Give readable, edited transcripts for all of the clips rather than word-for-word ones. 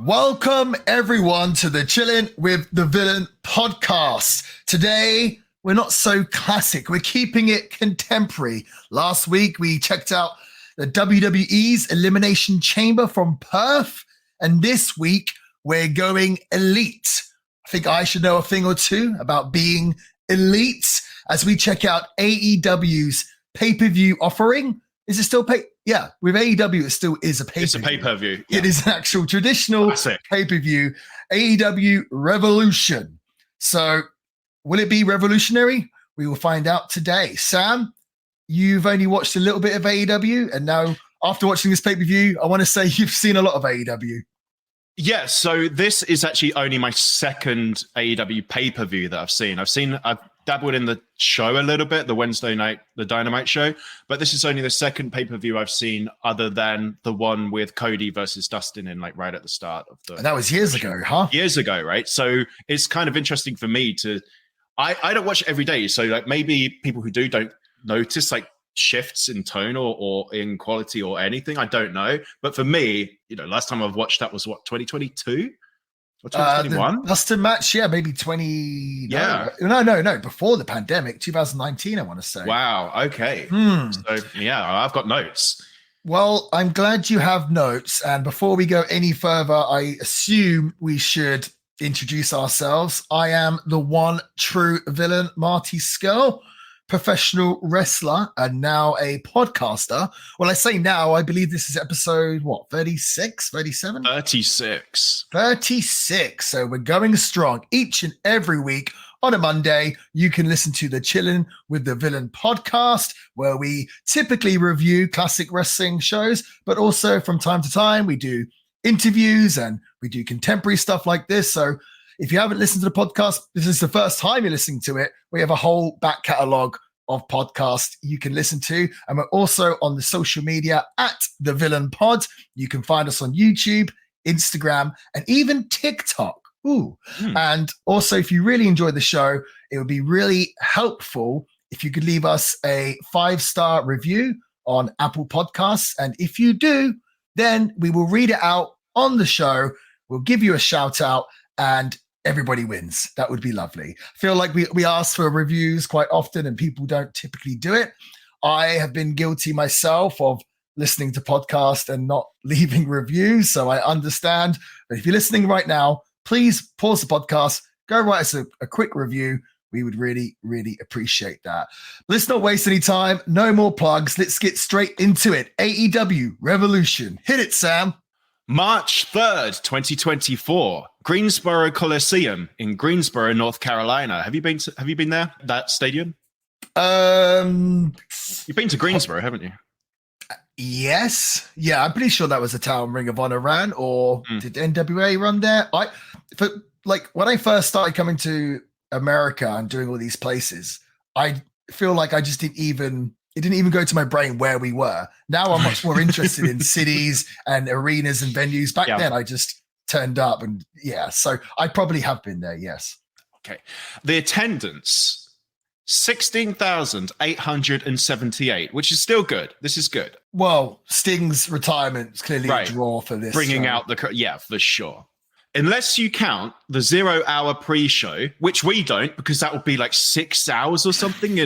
Welcome everyone to the Chillin With The Villain podcast. Today, we're not so classic. We're keeping it contemporary. Last week, we checked out the WWE's Elimination Chamber from Perth. And this week, we're going elite. I think I should know a thing or two about being elite as we check out AEW's pay-per-view offering. Is it still pay? Yeah, with AEW, it still is a pay-per-view. It's a pay-per-view. Yeah. It is an actual traditional pay-per-view, AEW Revolution. So will it be revolutionary? We will find out today. Sam, you've only watched a little bit of AEW, and now after watching this pay-per-view, I want to say you've seen a lot of AEW. Yeah, so this is actually only my second AEW pay-per-view that I've dabbled in the show a little bit, the Wednesday night, the Dynamite show, but this is only the second pay-per-view I've seen other than the one with Cody versus Dustin in like right at the start of the... And that was years ago, huh? Years ago, right? So it's kind of interesting for me to... I don't watch it every day, so like maybe people who don't notice like shifts in tone or in quality or anything. I don't know. But for me, last time I've watched that was what, 2022? Or 2021? The Dustin match, yeah, maybe 20. Yeah. No. Before the pandemic, 2019, I want to say. Wow. Okay. So, yeah, I've got notes. Well, I'm glad you have notes. And before we go any further, I assume we should introduce ourselves. I am the one true villain, Marty Skull, professional wrestler and now a podcaster. Well, I say now, I believe this is episode, 36, 37? 36. 36. So we're going strong each and every week. On a Monday, you can listen to the Chillin With The Villain podcast, where we typically review classic wrestling shows, but also from time to time, we do interviews and we do contemporary stuff like this. So if you haven't listened to the podcast, this is the first time you're listening to it. We have a whole back catalogue of podcasts you can listen to. And we're also on the social media at The Villain Pod. You can find us on YouTube, Instagram, and even TikTok. And also, if you really enjoy the show, it would be really helpful if you could leave us a 5-star review on Apple Podcasts. And if you do, then we will read it out on the show. We'll give you a shout out and everybody wins. That would be lovely. I feel like we ask for reviews quite often and people don't typically do it. I have been guilty myself of listening to podcasts and not leaving reviews, so I understand. But if you're listening right now, please pause the podcast, go write us a quick review. We would really, really appreciate that. Let's not waste any time. No more plugs. Let's get straight into it. AEW Revolution. Hit it, Sam. March 3rd, 2024, Greensboro Coliseum in Greensboro, North Carolina. Have you been there? That stadium? You've been to Greensboro, haven't you? Yes. Yeah, I'm pretty sure that was the town Ring of Honor ran, or did NWA run there? When I first started coming to America and doing all these places, I feel like I just it didn't even go to my brain where we were. Now I'm much more interested in cities and arenas and venues. Back then, I just turned up and so I probably have been there, yes. Okay. The attendance, 16,878, which is still good. This is good. Well, Sting's retirement is clearly a draw for this. Bringing out for sure. Unless you count the 0-hour pre-show, which we don't, because that would be like 6 hours or something,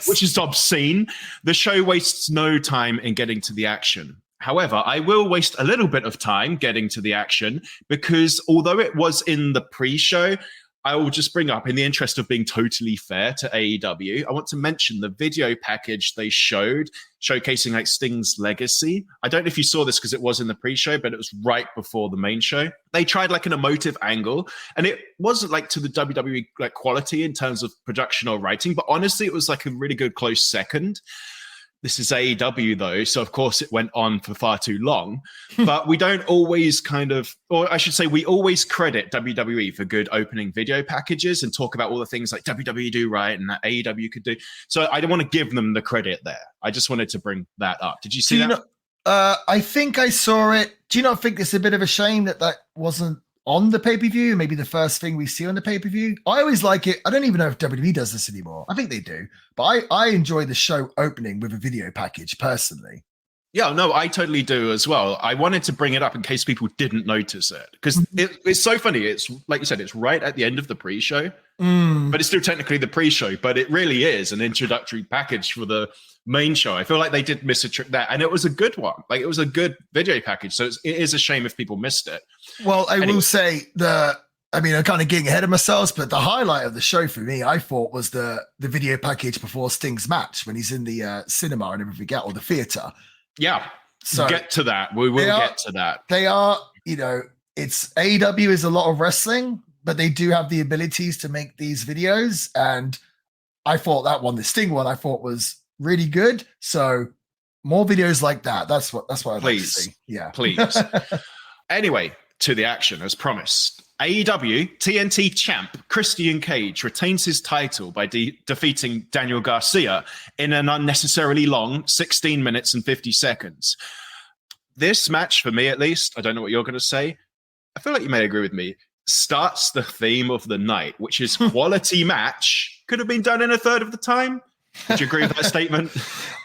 which is obscene. The show wastes no time in getting to the action. However, I will waste a little bit of time getting to the action because although it was in the pre-show, I will just bring up, in the interest of being totally fair to AEW, I want to mention the video package they showed, showcasing like Sting's legacy. I don't know if you saw this because it was in the pre-show, but it was right before the main show. They tried like an emotive angle, and it wasn't like to the WWE like quality in terms of production or writing, but honestly, it was like a really good close second. This is AEW though, so of course it went on for far too long, but we don't always or I should say we always credit WWE for good opening video packages and talk about all the things like WWE do right and that AEW could do. So I don't want to give them the credit there. I just wanted to bring that up. Did you see that? I think I saw it. Do you not think it's a bit of a shame that wasn't on the pay-per-view, maybe the first thing we see on the pay-per-view? I always like it. I don't even know if WWE does this anymore. I think they do. But I enjoy the show opening with a video package, personally. Yeah, no, I totally do as well. I wanted to bring it up in case people didn't notice it because it's so funny. It's like you said, it's right at the end of the pre-show, but it's still technically the pre-show, but it really is an introductory package for the main show. I feel like they did miss a trick there, and it was a good one. Like, it was a good video package, so it is a shame if people missed it. Well, I will say I'm kind of getting ahead of myself, but the highlight of the show for me, I thought, was the video package before Sting's match when he's in the cinema and everything, or the theater. Yeah, so get to that. We will get to that. They are, it's AEW is a lot of wrestling, but they do have the abilities to make these videos. And I thought that one, the Sting one, I thought was really good. So more videos like that. That's what I'd like to see. Yeah, please. Anyway, to the action as promised. AEW TNT champ Christian Cage retains his title by defeating Daniel Garcia in an unnecessarily long 16 minutes and 50 seconds. This match, for me at least, I don't know what you're going to say, I feel like you may agree with me, starts the theme of the night, which is quality match could have been done in a third of the time. Would you agree with that statement?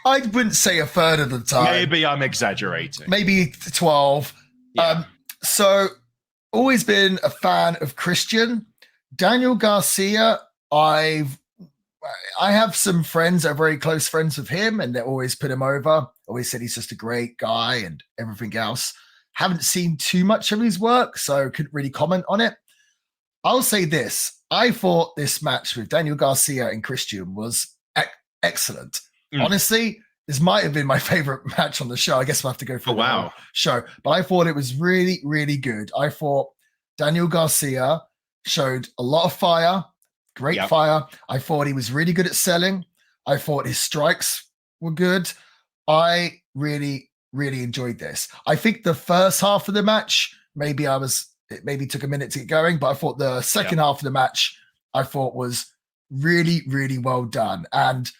I wouldn't say a third of the time. Maybe I'm exaggerating. Maybe 12. Yeah. So always been a fan of Christian. Daniel Garcia, I have some friends that are very close friends with him, and they always put him over. Always said he's just a great guy and everything else. Haven't seen too much of his work, so couldn't really comment on it. I'll say this. I thought this match with Daniel Garcia and Christian was excellent. Honestly, this might have been my favorite match on the show. I guess we'll have to go for the whole show. But I thought it was really, really good. I thought Daniel Garcia showed a lot of fire, great fire. I thought he was really good at selling. I thought his strikes were good. I really, really enjoyed this. I think the first half of the match, it maybe took a minute to get going, but I thought the second half of the match, I thought was really, really well done. And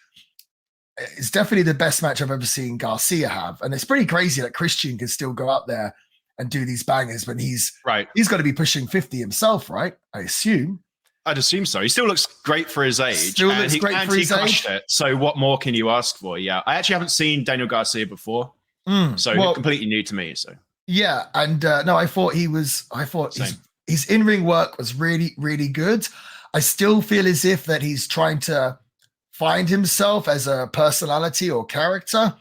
it's definitely the best match I've ever seen Garcia have. And it's pretty crazy that Christian can still go out there and do these bangers when he's got to be pushing 50 himself, right? I assume. I'd assume so. He still looks great for his age. Still looks great for his age. So what more can you ask for? Yeah. I actually haven't seen Daniel Garcia before. So completely new to me. So yeah. And no, I thought his in-ring work was really, really good. I still feel as if that he's trying to find himself as a personality or character.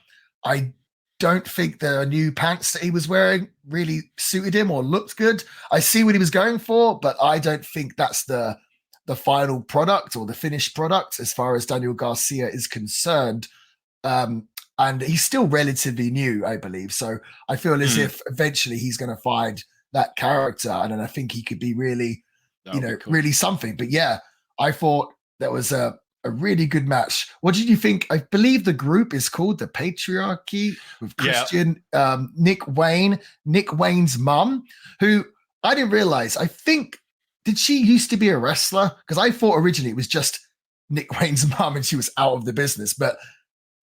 I don't think the new pants that he was wearing really suited him or looked good. I see what he was going for, but I don't think that's the final product or the finished product as far as Daniel Garcia is concerned. And he's still relatively new, I believe. So I feel as if eventually he's going to find that character. And then I think he could be really, really something. But yeah, I thought that was a really good match. What did you think? I believe the group is called the Patriarchy with Christian, Nick Wayne's mum, who I didn't realize. I think, did she used to be a wrestler? Because I thought originally it was just Nick Wayne's mum and she was out of the business. But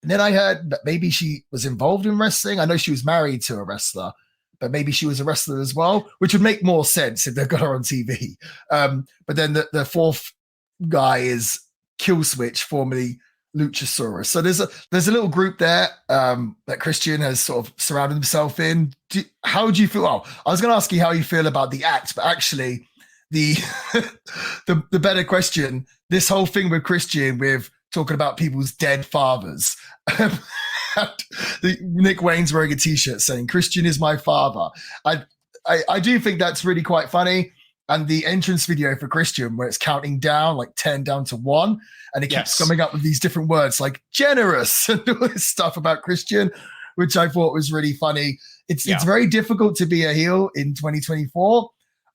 then I heard that maybe she was involved in wrestling. I know she was married to a wrestler, but maybe she was a wrestler as well, which would make more sense if they've got her on TV. But then the fourth guy is Killswitch, formerly Luchasaurus. So there's a little group there that Christian has sort of surrounded himself in. How do you feel? Oh, I was going to ask you how you feel about the act, but actually the better question, this whole thing with Christian with talking about people's dead fathers. Nick Wayne's wearing a t-shirt saying Christian is my father. I do think that's really quite funny. And the entrance video for Christian, where it's counting down, like 10 down to 1, and it keeps coming up with these different words like generous and all this stuff about Christian, which I thought was really funny. It's very difficult to be a heel in 2024.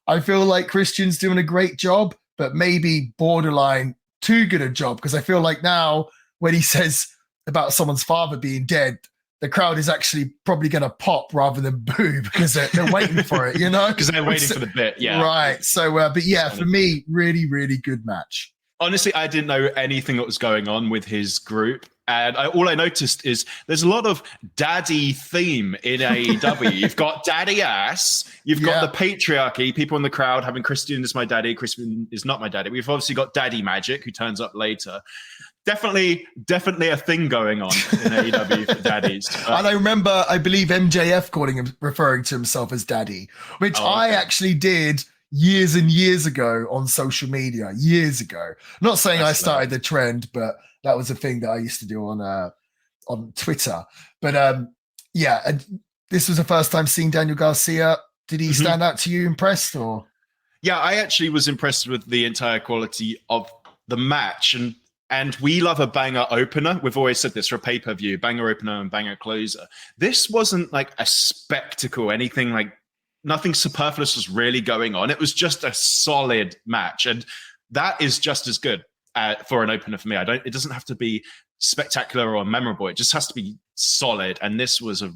I feel like Christian's doing a great job, but maybe borderline too good a job, because I feel like now when he says about someone's father being dead, the crowd is actually probably going to pop rather than boo because they're waiting for it, Because they're waiting for the bit, yeah. Right. So, but yeah, for me, really, really good match. Honestly, I didn't know anything that was going on with his group. And all I noticed is there's a lot of daddy theme in AEW. You've got daddy ass. You've got the patriarchy. People in the crowd having Christian is my daddy. Christian is not my daddy. We've obviously got Daddy Magic, who turns up later. definitely a thing going on in AEW for daddies. And I remember, I believe MJF referring to himself as daddy, which I actually did years and years ago on social media, years ago. Not saying I started the trend, but that was a thing that I used to do on Twitter. But and this was the first time seeing Daniel Garcia. Did he stand out to you, impressed or? Yeah, I actually was impressed with the entire quality of the match. And we love a banger opener. We've always said this for a pay-per-view, banger opener and banger closer. This wasn't like a spectacle, anything like nothing superfluous was really going on. It was just a solid match. And that is just as good for an opener for me. It doesn't have to be spectacular or memorable. It just has to be solid. And this was a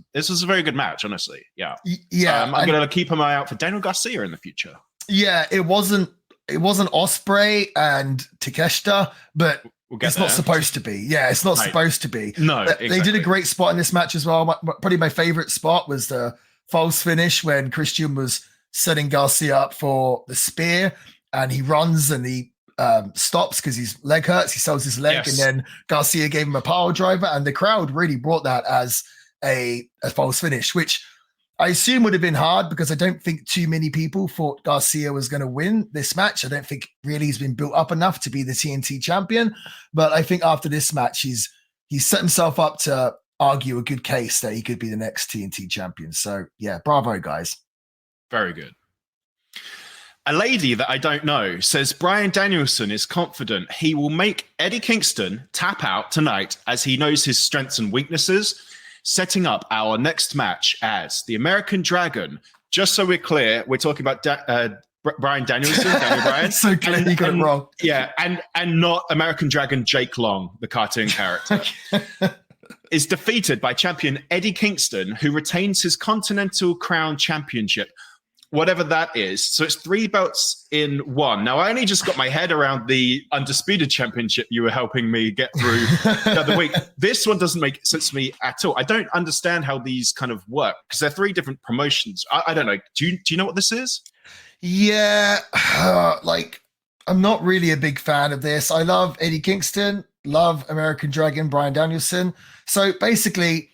very good match, honestly. Yeah. Yeah. I'm going to keep an eye out for Daniel Garcia in the future. Yeah, it wasn't Ospreay and Takeshita, but it's not supposed to be. Yeah, it's not supposed to be. No, exactly. They did a great spot in this match as well. Probably my favorite spot was the false finish when Christian was setting Garcia up for the spear, and he runs and he stops because his leg hurts. He sells his leg, and then Garcia gave him a power driver, and the crowd really brought that as a false finish, which I assume would have been hard because I don't think too many people thought Garcia was going to win this match. I don't think really he's been built up enough to be the TNT champion. But I think after this match, he's set himself up to argue a good case that he could be the next TNT champion. So yeah, bravo, guys. Very good. A lady that I don't know says Bryan Danielson is confident he will make Eddie Kingston tap out tonight as he knows his strengths and weaknesses, setting up our next match as the American Dragon. Just so we're clear, we're talking about Bryan Danielson, Daniel Bryan. So clear you got it wrong. Yeah, and not American Dragon Jake Long, the cartoon character, is defeated by champion Eddie Kingston, who retains his Continental Crown Championship, whatever that is. So it's 3 belts in one. Now, I only just got my head around the Undisputed Championship you were helping me get through the other week. This one doesn't make sense to me at all. I don't understand how these kind of work because they're 3 different promotions. I don't know. Do you know what this is? Yeah, I'm not really a big fan of this. I love Eddie Kingston, love American Dragon, Bryan Danielson. So basically,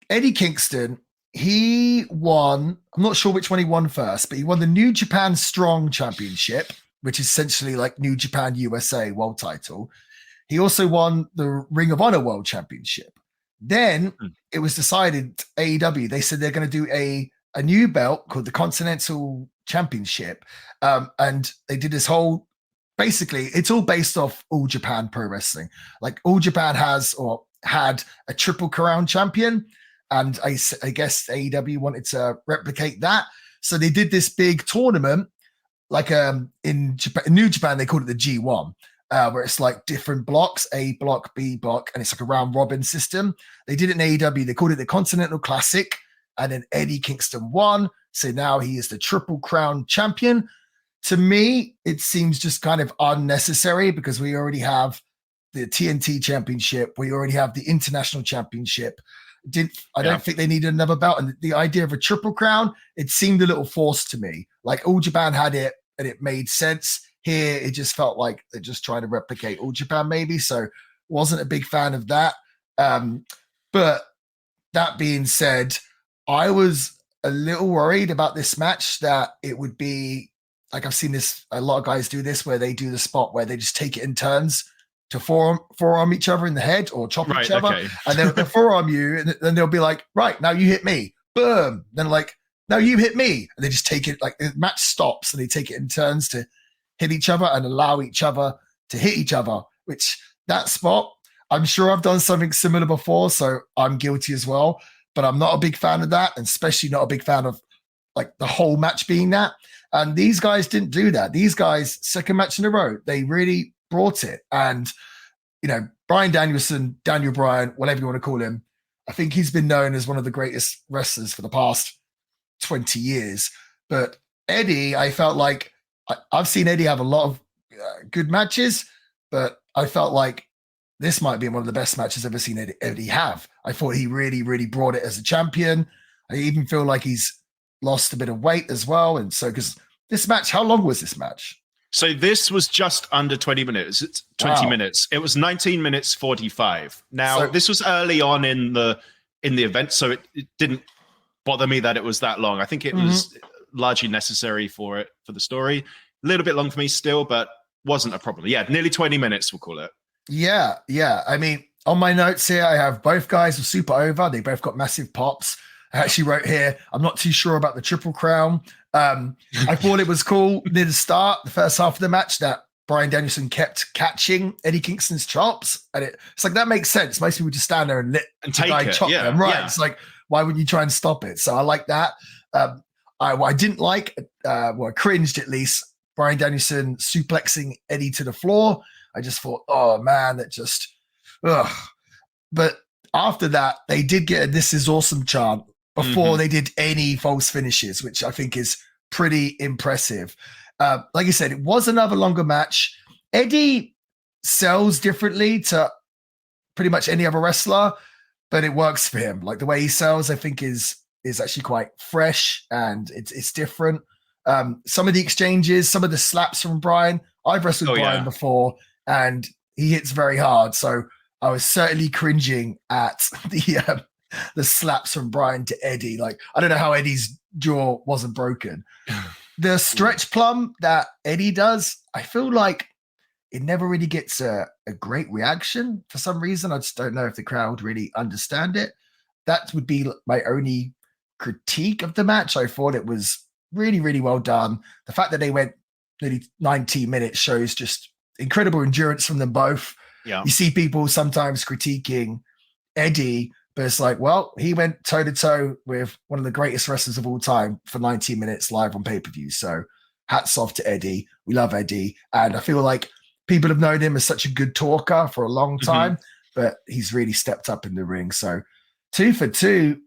Eddie Kingston, he won, I'm not sure which one he won first, but he won the New Japan Strong Championship, which is essentially like New Japan USA world title. He also won the Ring of Honor World Championship. Then it was decided, AEW, they said they're going to do a new belt called the Continental Championship. And they did this whole, basically, it's all based off All Japan Pro Wrestling. Like All Japan had a Triple Crown champion. And I guess AEW wanted to replicate that. So they did this big tournament, like in Japan, New Japan, they called it the G1, where it's like different blocks, A block, B block, and it's like a round robin system. They did it in AEW. They called it the Continental Classic, and then Eddie Kingston won. So now he is the Triple Crown champion. To me, it seems just kind of unnecessary because we already have the TNT Championship. We already have the International Championship. I don't think they needed another belt. And the idea of a Triple Crown, it seemed a little forced to me. Like All Japan had it and it made sense. Here, it just felt like they're just trying to replicate All Japan maybe. So wasn't a big fan of that. But that being said, I was a little worried about this match that it would be, like I've seen this, a lot of guys do this, where they do the spot where they just take it in turns to forearm each other in the head or chop each other. Okay. And then they'll forearm you and then they'll be like, right, now you hit me. Boom. Then like, now you hit me. And they just take it, like the match stops and they take it in turns to hit each other and allow each other to hit each other, which that spot, I'm sure I've done something similar before. So I'm guilty as well, but I'm not a big fan of that. And especially not a big fan of like the whole match being that. And these guys didn't do that. These guys, second match in a row, they really brought it. And, you know, Bryan Danielson, Daniel Bryan, whatever you want to call him, I think he's been known as one of the greatest wrestlers for the past 20 years. But Eddie, I felt like I've seen Eddie have a lot of good matches, but I felt like this might be one of the best matches I've ever seen Eddie have. I thought he really, really brought it as a champion. I even feel like he's lost a bit of weight as well. And so, because this match, how long was this match? So this was just under 20 minutes. It's 20 minutes. It was 19 minutes 45. Now, this was early on in the event, so it didn't bother me that it was that long. I think it was largely necessary for the story. A little bit long for me still, but wasn't a problem. Yeah, nearly 20 minutes, we'll call it. Yeah. I mean, on my notes here, I have both guys were super over. They both got massive pops. I actually wrote here, I'm not too sure about the Triple Crown. I thought it was cool near the start, the first half of the match, that Bryan Danielson kept catching Eddie Kingston's chops. And it's like, that makes sense. Most people just stand there and take it. Chop them. Right. Yeah. It's like, why wouldn't you try and stop it? So I like that. I didn't like, I cringed at least, Bryan Danielson suplexing Eddie to the floor. I just thought, oh man, that just, ugh. But after that, they did get a "This is awesome" chant before they did any false finishes, which I think is pretty impressive. Like I said, it was another longer match. Eddie sells differently to pretty much any other wrestler, but it works for him. Like the way he sells, I think is actually quite fresh and it's different. Some of the exchanges, some of the slaps from Bryan. I've wrestled Bryan before, and he hits very hard. So I was certainly cringing at the slaps from Bryan to Eddie. Like, I don't know how Eddie's jaw wasn't broken. The stretch plum that Eddie does, I feel like it never really gets a great reaction for some reason. I just don't know if the crowd really understand it. That would be my only critique of the match. I thought it was really, really well done. The fact that they went nearly 90 minutes shows just incredible endurance from them both. Yeah. You see people sometimes critiquing Eddie, but it's like, well, he went toe-to-toe with one of the greatest wrestlers of all time for 90 minutes live on pay-per-view. So hats off to Eddie. We love Eddie. And I feel like people have known him as such a good talker for a long time, but he's really stepped up in the ring. So 2 for 2.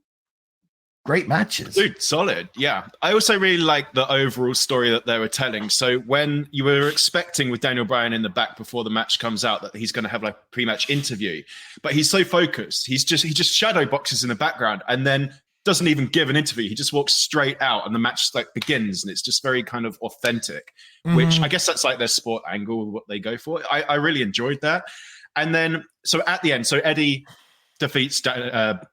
Great matches. Dude, solid. Yeah. I also really like the overall story that they were telling. So when you were expecting with Daniel Bryan in the back before the match comes out that he's going to have like a pre-match interview, but he's so focused. He just shadow boxes in the background and then doesn't even give an interview. He just walks straight out and the match like begins, and it's just very kind of authentic, which I guess that's like their sport angle, what they go for. I really enjoyed that. And then, so at the end, so Eddie defeats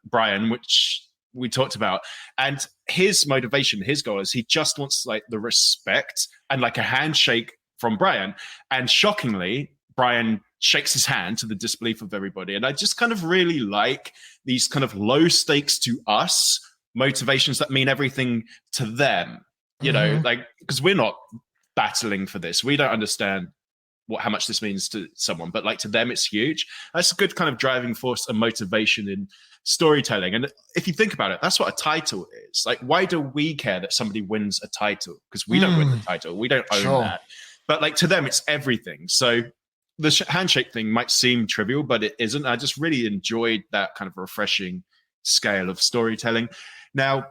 Bryan, which we talked about, and his motivation, his goal is he just wants like the respect and like a handshake from Bryan. And shockingly, Bryan shakes his hand to the disbelief of everybody. And I just kind of really like these kind of low stakes to us motivations that mean everything to them, you know, like, because we're not battling for this. We don't understand how much this means to someone, but like to them, it's huge. That's a good kind of driving force and motivation in storytelling. And if you think about it, that's what a title is. Like, why do we care that somebody wins a title? Because we don't win the title. We don't own that. But like to them, it's everything. So the handshake thing might seem trivial, but it isn't. I just really enjoyed that kind of refreshing scale of storytelling. Now,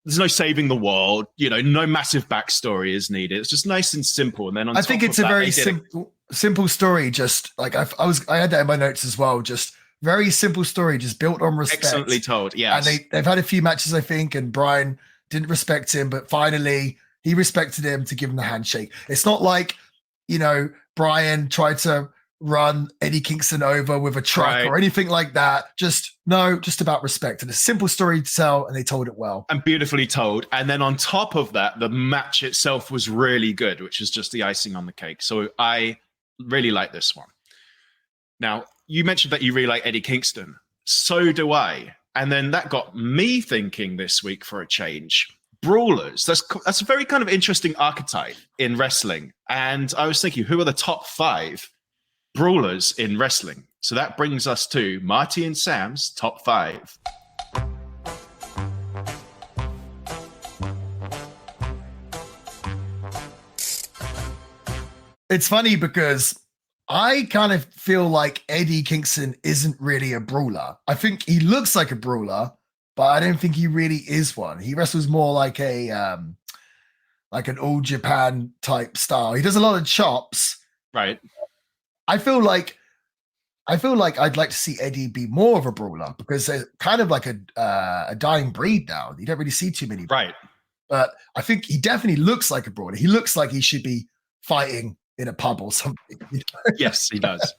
there's no saving the world, you know, no massive backstory is needed. It's just nice and simple. And then on I think it's a very simple story. Just like I had that in my notes as well. Just very simple story, just built on respect. Excellently told, yes. And they've had a few matches, I think, and Bryan didn't respect him, but finally he respected him to give him the handshake. It's not like, you know, Bryan tried to run Eddie Kingston over with a truck or anything like that. Just about respect. And a simple story to tell, and they told it well. And beautifully told. And then on top of that, the match itself was really good, which is just the icing on the cake. So I really like this one. Now, you mentioned that you really like Eddie Kingston. So do I. And then that got me thinking this week for a change. Brawlers. That's a very kind of interesting archetype in wrestling. And I was thinking, who are the top 5 brawlers in wrestling? So that brings us to Marty and Sam's top 5. It's funny because I kind of feel like Eddie Kingston isn't really a brawler. I think he looks like a brawler, but I don't think he really is one. He wrestles more like like an All Japan type style. He does a lot of chops. Right. I feel like I'd like to see Eddie be more of a brawler because they're kind of like a dying breed now. You don't really see too many. Right. But I think he definitely looks like a brawler. He looks like he should be fighting in a pub or something. You know? Yes, he does.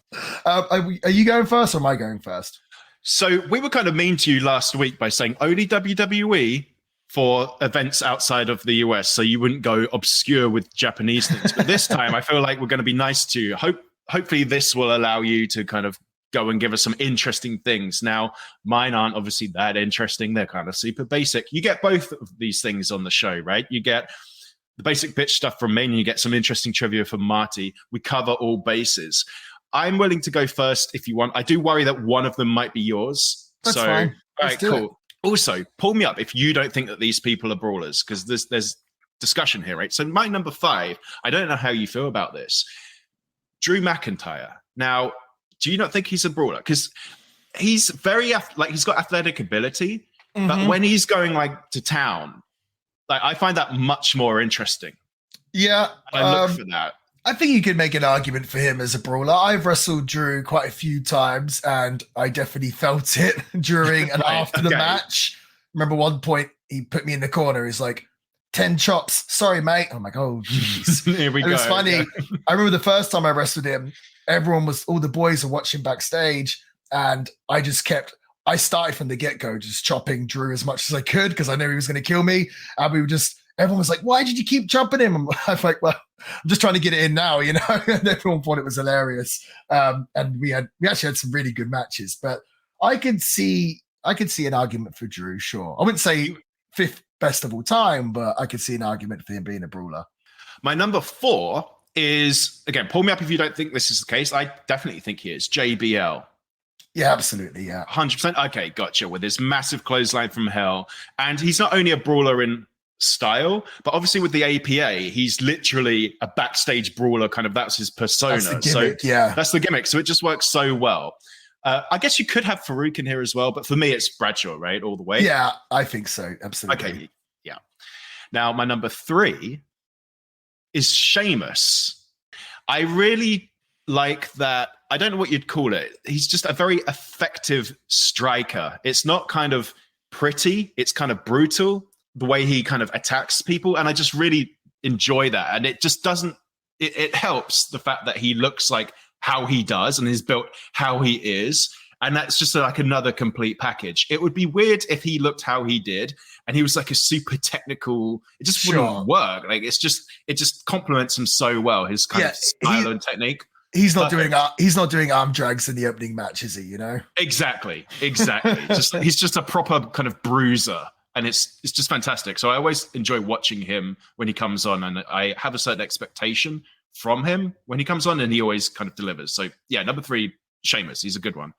Are you going first or am I going first? So we were kind of mean to you last week by saying only WWE for events outside of the US, so you wouldn't go obscure with Japanese things. But this time, I feel like we're going to be nice to you. Hopefully, this will allow you to kind of go and give us some interesting things. Now, mine aren't obviously that interesting. They're kind of super basic. You get both of these things on the show, right? You get the basic bitch stuff from me, and you get some interesting trivia from Marty. We cover all bases. I'm willing to go first if you want. I do worry that one of them might be yours. That's fine. All right, cool. Also, pull me up if you don't think that these people are brawlers, because there's discussion here, right? So my number 5, I don't know how you feel about this. Drew McIntyre. Now, do you not think he's a brawler? Because he's very, he's got athletic ability, but when he's going to town, I find that much more interesting. Yeah. I look for that. I think you could make an argument for him as a brawler. I've wrestled Drew quite a few times, and I definitely felt it during and after the match. Remember one point he put me in the corner. He's like, 10 chops. Sorry, mate. I'm like, oh, jeez. Here we go. It was funny. Yeah. I remember the first time I wrestled him, all the boys were watching backstage, and I started from the get-go just chopping Drew as much as I could because I knew he was going to kill me. And everyone was like, why did you keep chopping him? I'm like, well, I'm just trying to get it in now, you know? And everyone thought it was hilarious. And we actually had some really good matches, but I could see an argument for Drew, sure. I wouldn't say 5th best of all time, but I could see an argument for him being a brawler. My number 4 is, again, pull me up if you don't think this is the case. I definitely think he is. JBL. Yeah, absolutely. Yeah. 100%. Okay, gotcha. With his massive clothesline from hell. And he's not only a brawler in style, but obviously with the APA, he's literally a backstage brawler. Kind of that's his persona. That's the gimmick, yeah. That's the gimmick. So it just works so well. I guess you could have Farouk in here as well, but for me, it's Bradshaw, right? All the way. Yeah, I think so. Absolutely. Okay. Yeah. Now, my number 3 is Sheamus. I really like that. I don't know what you'd call it. He's just a very effective striker. It's not kind of pretty. It's kind of brutal, the way he kind of attacks people. And I just really enjoy that. And it just it helps the fact that he looks like how he does and is built how he is. And that's just another complete package. It would be weird if he looked how he did and he was like a super technical, it just wouldn't work. Like it just complements him so well, his kind of style and technique. He's not doing arm drags in the opening match, is he, you know? Exactly. He's just a proper kind of bruiser. And it's just fantastic. So I always enjoy watching him when he comes on, and I have a certain expectation from him when he comes on, and he always kind of delivers. So yeah, number 3, Sheamus, he's a good one.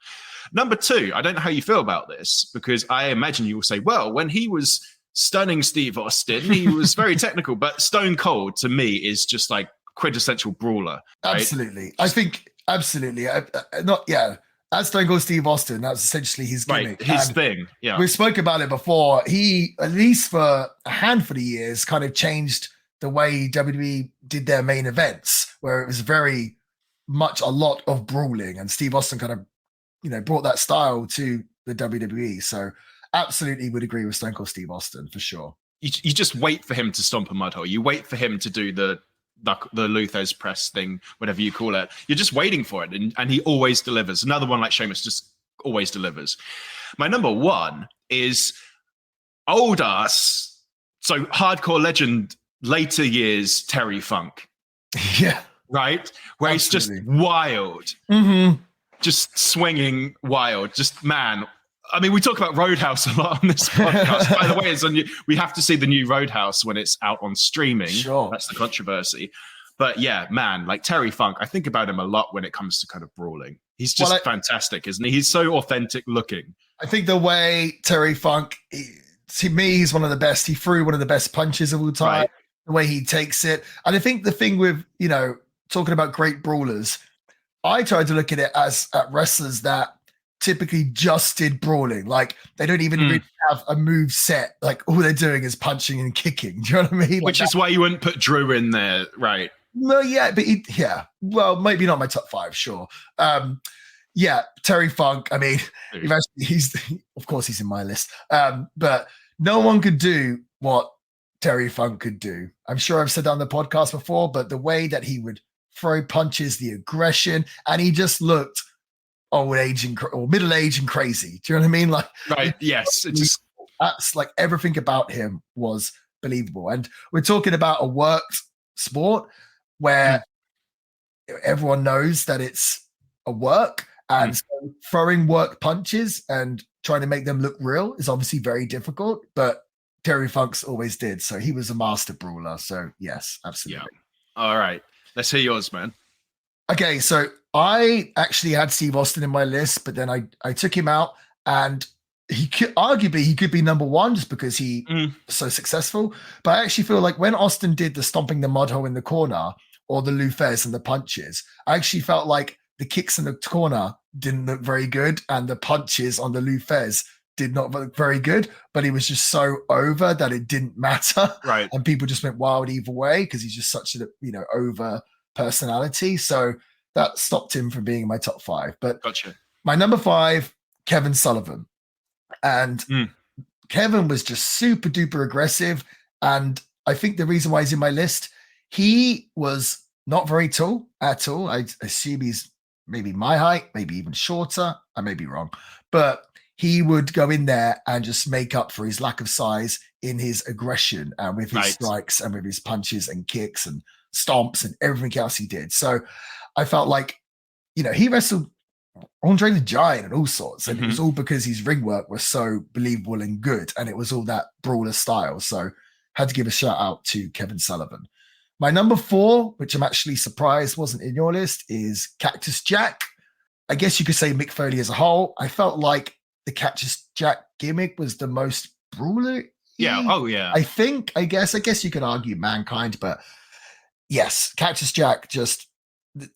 Number 2, I don't know how you feel about this, because I imagine you will say, well, when he was stunning Steve Austin, he was very technical, but Stone Cold to me is just like quintessential brawler. Right? Absolutely. I think absolutely. As Stone Cold Steve Austin, that's essentially his gimmick. Right, his thing. Yeah. We've spoken about it before. He, at least for a handful of years, kind of changed the way WWE did their main events, where it was very much a lot of brawling, and Steve Austin kind of, brought that style to the WWE. So absolutely would agree with Stone Cold Steve Austin for sure. You just wait for him to stomp a mud hole. You wait for him to do the Luthez press thing, whatever you call it. You're just waiting for it, and he always delivers. Another one like Sheamus just always delivers. My number 1 is old ass, so hardcore legend, later years Terry Funk. Yeah. Right? Where Absolutely. He's just wild. Mm-hmm. Just swinging wild. Just, man. I mean, we talk about Roadhouse a lot on this podcast. By the way, we have to see the new Roadhouse when it's out on streaming. Sure. That's the controversy. But yeah, man, like Terry Funk, I think about him a lot when it comes to kind of brawling. He's just fantastic, isn't he? He's so authentic looking. I think the way Terry Funk, to me, he's one of the best. He threw one of the best punches of all time. Right. The way he takes it. And I think the thing with, talking about great brawlers, I try to look at it as at wrestlers that typically just did brawling. Like they don't even really have a move set. Like all they're doing is punching and kicking. Do you know what I mean? Which is why you wouldn't put Drew in there, right? No, yeah, but well, maybe not my top 5, sure. Terry Funk. I mean, he's of course he's in my list. But no one could do what Terry Funk could do. I'm sure I've said that on the podcast before, but the way that he would throw punches, the aggression, and he just looked old age or middle age and crazy. Do you know what I mean? Like, right? Yes, that's like everything about him was believable. And we're talking about a worked sport where everyone knows that it's a work, and so throwing work punches and trying to make them look real is obviously very difficult, but Terry Funk's always did. So he was a master brawler. So yes, absolutely. Yeah. All right. Let's hear yours, man. Okay. So I actually had Steve Austin in my list, but then I took him out, and he could be number one just because he was so successful. But I actually feel like when Austin did the stomping the mud hole in the corner or the Lou Fez and the punches, I actually felt like the kicks in the corner didn't look very good, and the punches on the Lou Fez did not look very good, but he was just so over that it didn't matter. Right. And people just went wild either way because he's just such a, over personality. So that stopped him from being in my top 5. But gotcha. My number 5, Kevin Sullivan. And Kevin was just super duper aggressive. And I think the reason why he's in my list, he was not very tall at all. I assume he's maybe my height, maybe even shorter. I may be wrong, but he would go in there and just make up for his lack of size in his aggression and with his strikes and with his punches and kicks and stomps and everything else he did. So I felt like, he wrestled Andre the Giant and all sorts, and it was all because his ring work was so believable and good, and it was all that brawler style. So had to give a shout out to Kevin Sullivan. My number 4, which I'm actually surprised wasn't in your list, is Cactus Jack. I guess you could say Mick Foley as a whole. I felt like the Cactus Jack gimmick was the most brawler. Yeah. Oh, yeah. I guess you could argue Mankind, but yes, Cactus Jack just,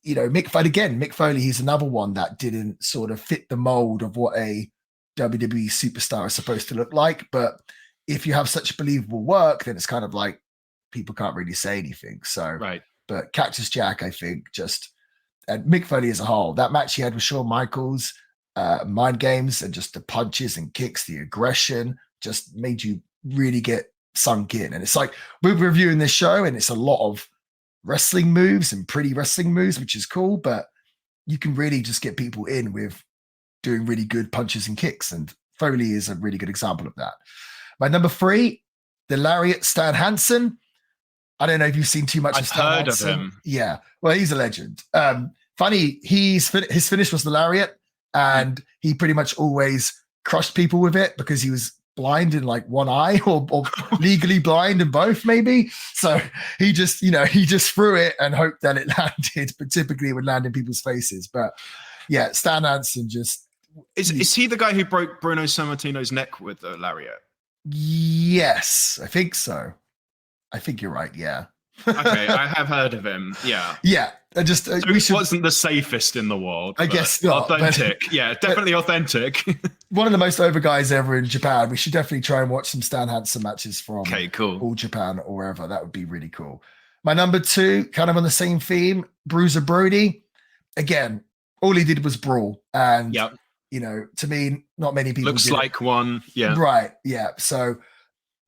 Mick Foley, he's another one that didn't sort of fit the mold of what a WWE superstar is supposed to look like. But if you have such believable work, then it's kind of like people can't really say anything. So, right. But Cactus Jack, I think, and Mick Foley as a whole, that match he had with Shawn Michaels, Mind Games, and just the punches and kicks, the aggression just made you really get sunk in. And it's like we're reviewing this show, and it's a lot of wrestling moves and pretty wrestling moves, which is cool, but you can really just get people in with doing really good punches and kicks. And Foley is a really good example of that. My number 3, the Lariat Stan Hansen. I don't know if you've seen too much of Stan Hansen. I've heard of him. Yeah. Well, he's a legend. Funny, his finish was the Lariat, and he pretty much always crushed people with it because he was blind in like one eye or legally blind in both, maybe. So he just threw it and hoped that it landed, but typically it would land in people's faces. But yeah, Stan Hansen just... Is he the guy who broke Bruno Sammartino's neck with the lariat? Yes, I think so. I think you're right, yeah. Okay, I have heard of him, yeah. Yeah. Wasn't the safest in the world. I guess not. Authentic. Yeah, definitely authentic. One of the most over guys ever in Japan. We should definitely try and watch some Stan Hansen matches from All Japan or wherever. That would be really cool. My number 2, kind of on the same theme, Bruiser Brody. Again, all he did was brawl. And, to me, not many people looks like one. Yeah. Right. Yeah. So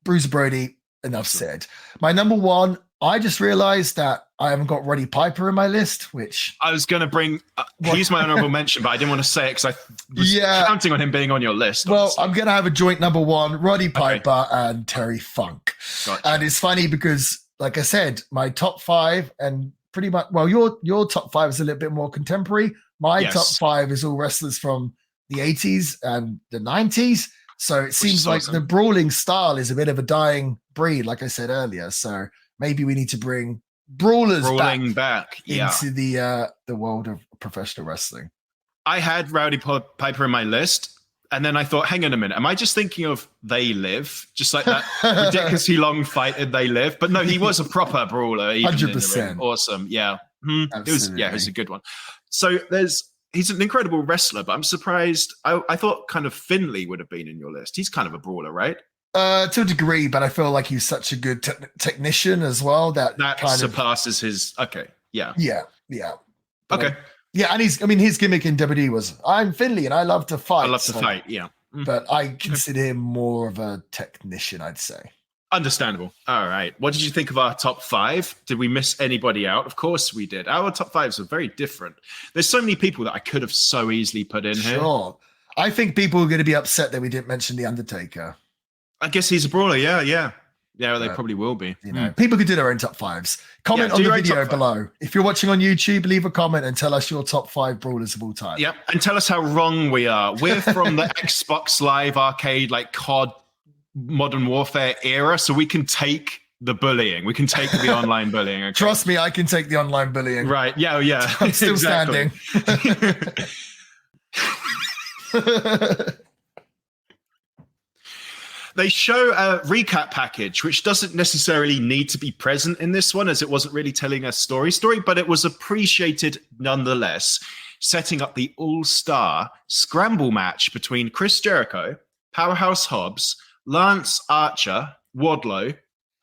Bruiser Brody, enough said. My number 1, I just realized that I haven't got Roddy Piper in my list, which I was going to bring. He's my honorable mention, but I didn't want to say it because I was counting on him being on your list. Well, I'm going to have a joint number 1, Roddy Piper and Terry Funk. Gotcha. And it's funny because, like I said, my top 5 and pretty much, well, your top 5 is a little bit more contemporary. My top 5 is all wrestlers from the 80s and the 90s. So it seems like the brawling style is a bit of a dying breed, like I said earlier. So maybe we need to bring brawling back into the world of professional wrestling. I had Rowdy Piper in my list, and then I thought, hang on a minute, am I just thinking of They Live? Just like that ridiculously long fight in They Live? But no, he was a proper brawler. 100%. Awesome, yeah. It was a good one. So he's an incredible wrestler, but I'm surprised. I thought kind of Finlay would have been in your list. He's kind of a brawler, right? To a degree, but I feel like he's such a good technician as well that kind surpasses his. Okay, yeah. Okay, and his gimmick in WWE was I'm Finlay and I love to fight. Yeah. But I consider him more of a technician, I'd say. Understandable. All right. What did you think of our top 5? Did we miss anybody out? Of course we did. Our top 5s are very different. There's so many people that I could have so easily put in here. Sure. I think people are going to be upset that we didn't mention The Undertaker. I guess he's a brawler. Yeah, they probably will be. People could do their own top 5s. Comment on the video below. If you're watching on YouTube, leave a comment and tell us your top 5 brawlers of all time. Yep. And tell us how wrong we are. We're from the Xbox Live Arcade, like COD Modern Warfare era, so we can take the bullying. We can take the online bullying. Okay? Trust me, I can take the online bullying. Right. Yeah. I'm still standing. They show a recap package, which doesn't necessarily need to be present in this one, as it wasn't really telling a story, but it was appreciated nonetheless, setting up the all-star Scramble match between Chris Jericho, Powerhouse Hobbs, Lance Archer, Wardlow,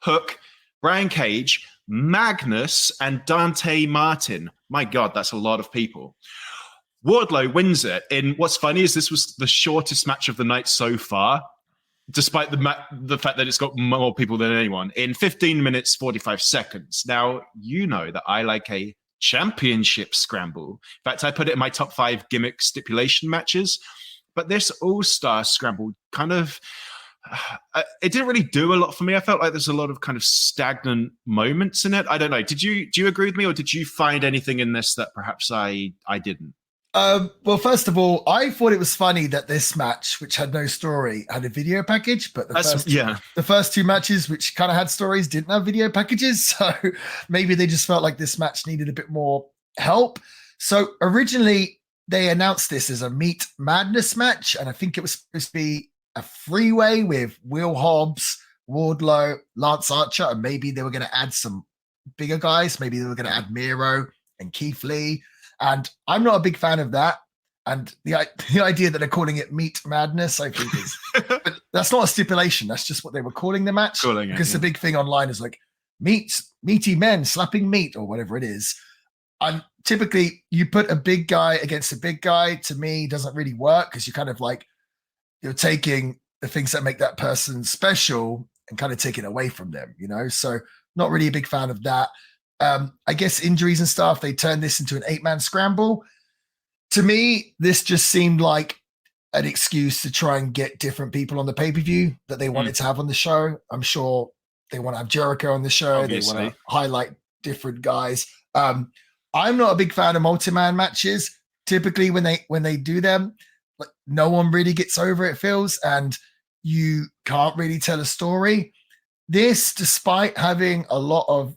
Hook, Brian Cage, Magnus, and Dante Martin. My God, that's a lot of people. Wardlow wins it. And what's funny is this was the shortest match of the night so far, despite the fact that it's got more people than anyone, in 15 minutes, 45 seconds. Now, you know that I like a championship scramble. In fact, I put it in my top 5 gimmick stipulation matches. But this all-star scramble kind of... it didn't really do a lot for me. I felt like there's a lot of kind of stagnant moments in it. I don't know. Do you agree with me, or did you find anything in this that perhaps I didn't? Well, first of all, I thought it was funny that this match, which had no story, had a video package, but the first 2 matches, which kind of had stories, didn't have video packages. So maybe they just felt like this match needed a bit more help. So originally they announced this as a Meat Madness match, and I think it was supposed to be a freeway with Will Hobbs, Wardlow, Lance Archer, and maybe they were going to add some bigger guys. Maybe they were going to add Miro and Keith Lee. And I'm not a big fan of that. And the idea that they're calling it Meat Madness, I think is, but that's not a stipulation. That's just what they were calling the match. The big thing online is like meaty men slapping meat or whatever it is. And typically you put a big guy against a big guy, to me, doesn't really work, because you kind of like, you're taking the things that make that person special and kind of taking away from them, So not really a big fan of that. I guess injuries and stuff, they turned this into an 8-man scramble. To me, this just seemed like an excuse to try and get different people on the pay-per-view that they wanted to have on the show. I'm sure they want to have Jericho on the show. Obviously. They want to highlight different guys. I'm not a big fan of multi-man matches. Typically when they do them, no one really gets over, it feels, and you can't really tell a story. This, despite having a lot of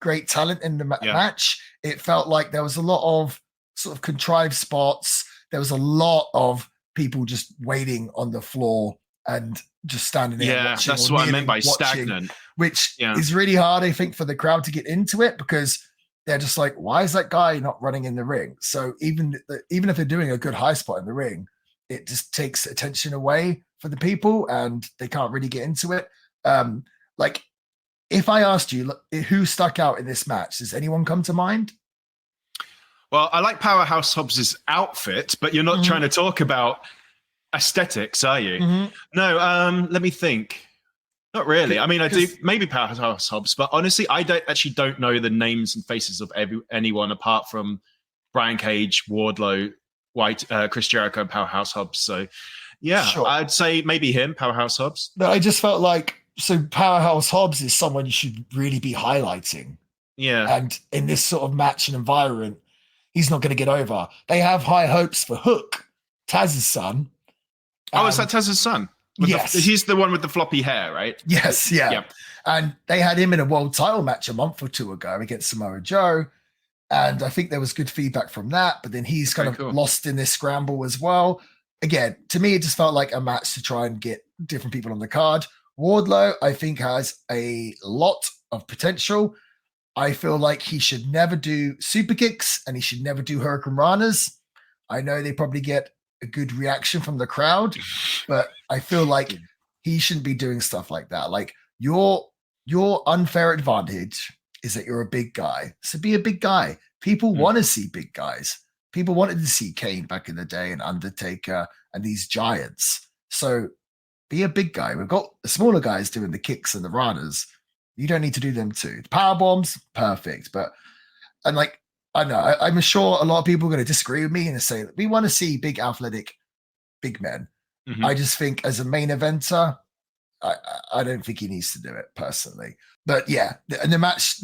great talent in the match, it felt like there was a lot of sort of contrived spots. There was a lot of people just waiting on the floor and just standing there. Yeah, that's what I meant by stagnant. Which is really hard, I think, for the crowd to get into it, because they're just like, why is that guy not running in the ring? So even if they're doing a good high spot in the ring, it just takes attention away for the people and they can't really get into it. Like, if I asked you who stuck out in this match, does anyone come to mind? Well, I like Powerhouse Hobbs's outfit, but you're not trying to talk about aesthetics, are you? No, let me think. Not really. I mean, I do maybe Powerhouse Hobbs, but honestly, I don't know the names and faces of anyone apart from Brian Cage, Wardlow, Chris Jericho, and Powerhouse Hobbs. So, yeah, sure. I'd say maybe him, Powerhouse Hobbs. No, I just felt like, so Powerhouse Hobbs is someone you should really be highlighting. Yeah. And in this sort of match and environment, he's not going to get over. They have high hopes for Hook, Taz's son. Oh, is that Taz's son? Yes. He's the one with the floppy hair, right? Yes, yeah. Yep. And they had him in a world title match a month or 2 ago against Samoa Joe. And I think there was good feedback from that. But then he's kind of lost in this scramble as well. Again, to me, it just felt like a match to try and get different people on the card. Wardlow, I think, has a lot of potential. I feel like he should never do super kicks and he should never do Hurricane Ranas. I know they probably get a good reaction from the crowd, but I feel like he shouldn't be doing stuff like that. Like, your unfair advantage is that you're a big guy. So be a big guy. People want to see big guys. People wanted to see Kane back in the day and Undertaker and these giants. So be a big guy. We've got the smaller guys doing the kicks and the ranas. You don't need to do them too. The power bombs, perfect. And like, I know, I'm sure a lot of people are going to disagree with me and say that we want to see big athletic, big men. Mm-hmm. I just think as a main eventer, I don't think he needs to do it personally. But yeah, and the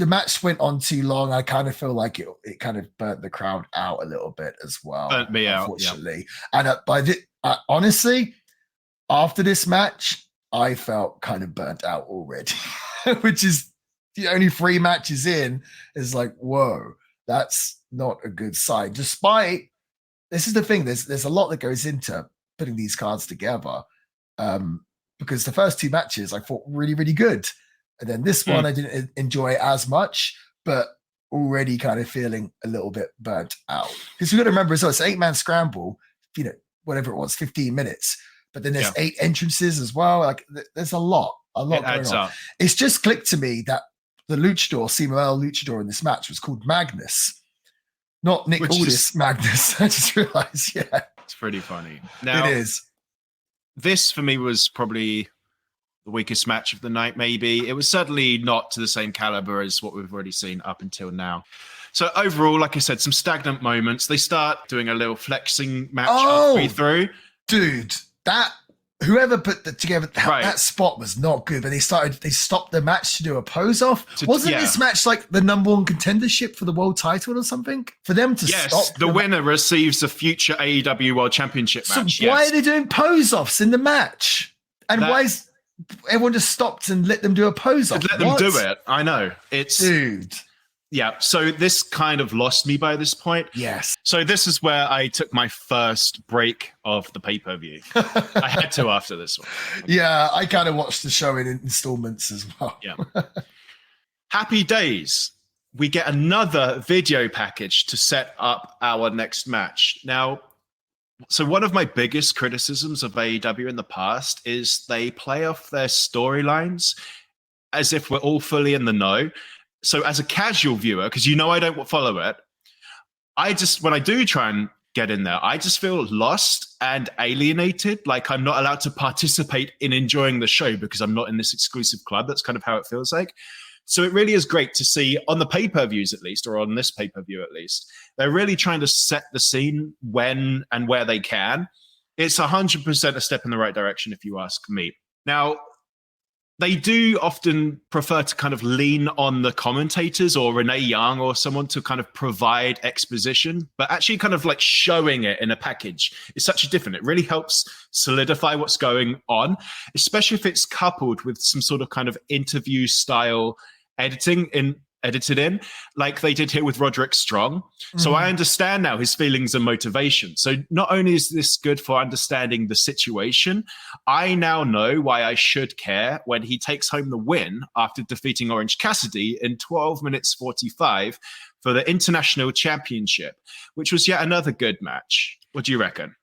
match went on too long. I kind of feel like it kind of burnt the crowd out a little bit as well. Burnt me out, unfortunately. Yeah. And honestly, after this match, I felt kind of burnt out already, which is the only 3 matches in is like, whoa, that's not a good sign. Despite, this is the thing, there's a lot that goes into putting these cards together. Because the first 2 matches I thought really, really good. And then this one I didn't enjoy as much, but already kind of feeling a little bit burnt out. Because we've got to remember as well, it's an 8-man scramble, whatever it was, 15 minutes. But then there's 8 entrances as well. Like there's a lot going on. It's just clicked to me that the luchador, CMLL luchador in this match was called Magnus, not Nick Aldis Magnus. I just realized, it's pretty funny. Now, it is. This for me was probably the weakest match of the night, maybe. It was certainly not to the same caliber as what we've already seen up until now. So overall, like I said, some stagnant moments. They start doing a little flexing match halfway through. Dude, whoever put together that spot was not good, but they stopped the match to do a pose off. Wasn't this match like the number 1 contendership for the world title or something? For them to stop. Yes, the winner receives a future AEW World Championship match. So why are they doing pose offs in the match? And why is everyone just stopped and let them do a pose off? Let them do it. I know. Dude. Yeah, so this kind of lost me by this point. Yes. So this is where I took my first break of the pay-per-view. I had to after this one. Yeah, I kind of watched the show in installments as well. Yeah. Happy days. We get another video package to set up our next match. Now, so one of my biggest criticisms of AEW in the past is they play off their storylines as if we're all fully in the know. So as a casual viewer, because I don't follow it, when I do try and get in there, I just feel lost and alienated. Like I'm not allowed to participate in enjoying the show because I'm not in this exclusive club. That's kind of how it feels like. So it really is great to see on the pay-per-views at least, or on this pay-per-view at least, they're really trying to set the scene when and where they can. It's 100% a step in the right direction if you ask me. Now, they do often prefer to kind of lean on the commentators or Renee Young or someone to kind of provide exposition, but actually kind of like showing it in a package is such a different. It really helps solidify what's going on, especially if it's coupled with some sort of kind of interview style edited in, like they did here with Roderick Strong. So I understand now his feelings and motivation. So not only is this good for understanding the situation, I now know why I should care when he takes home the win after defeating Orange Cassidy in 12 minutes 45 for the International Championship, which was yet another good match. What do you reckon?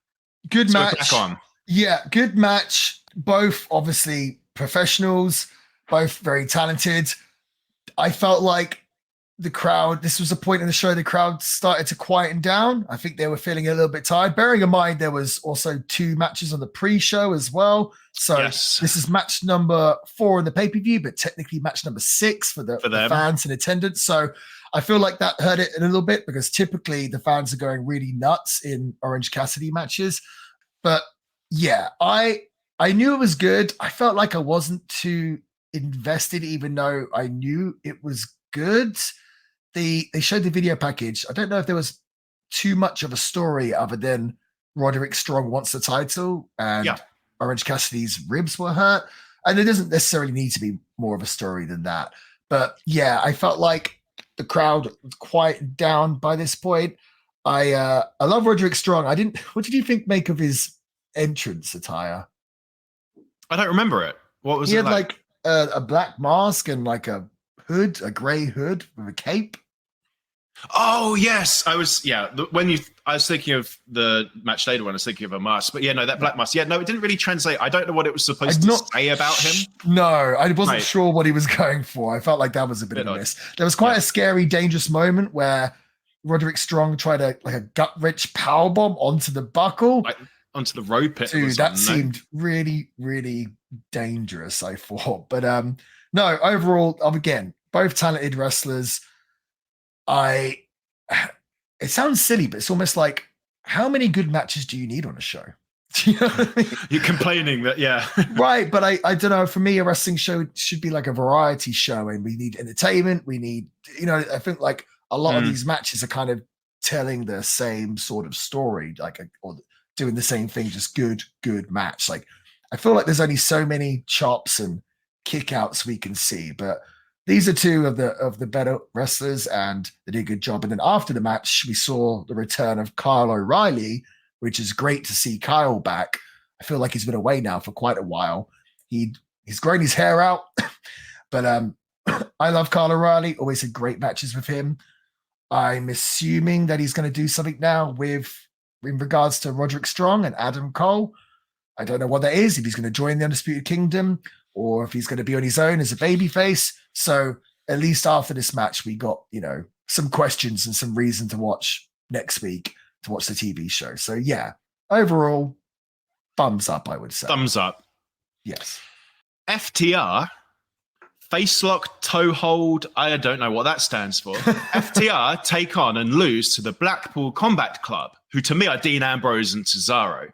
Good match. Back on. Yeah, good match. Both obviously professionals, both very talented. I felt like the crowd, this was a point in the show, the crowd started to quieten down. I think they were feeling a little bit tired. Bearing in mind, there was also 2 matches on the pre-show as well. So This is match number 4 in the pay-per-view, but technically match number 6 for the fans in attendance. So I feel like that hurt it a little bit because typically the fans are going really nuts in Orange Cassidy matches. But yeah, I knew it was good. I felt like I wasn't too invested, even though I knew it was good. They showed the video package. I don't know if there was too much of a story other than Roderick Strong wants the title and Orange Cassidy's ribs were hurt. And it doesn't necessarily need to be more of a story than that. But yeah, I felt like the crowd was quieted down by this point. I love Roderick Strong. What did you make of his entrance attire? I don't remember it. What was it? He had like a black mask and like a gray hood with a cape. Oh yes, I was thinking of the match later when I was thinking of a mask, but that black mask. Yeah, no, it didn't really translate. I don't know what it was supposed to say about him. No, I wasn't sure what he was going for. I felt like that was a bit of a miss. There was quite a scary, dangerous moment where Roderick Strong tried like a gut wrench powerbomb onto the buckle. onto the rope. Dude, that seemed really, really dangerous, I thought. But no, overall, again, both talented wrestlers. It sounds silly, but it's almost like, how many good matches do you need on a show? Do you know what I mean? You're complaining that, yeah. Right, but I don't know. For me, a wrestling show should be like a variety show, and we need entertainment. We need, I think like a lot of these matches are kind of telling the same sort of story, or doing the same thing, just good match. Like, I feel like there's only so many chops and kickouts we can see, but these are two of the better wrestlers, and they did a good job. And then after the match, we saw the return of Kyle O'Reilly, which is great to see Kyle back. I feel like he's been away now for quite a while. He's growing his hair out, but I love Kyle O'Reilly. Always had great matches with him. I'm assuming that he's going to do something now in regards to Roderick Strong and Adam Cole. I don't know what that is, if he's going to join the Undisputed Kingdom or if he's going to be on his own as a babyface. So at least after this match, we got, some questions and some reason to watch next week, to watch the TV show. So yeah, overall, thumbs up, I would say. Thumbs up. Yes. FTR, face lock, toe hold. I don't know what that stands for. FTR take on and lose to the Blackpool Combat Club, who to me are Dean Ambrose and Cesaro.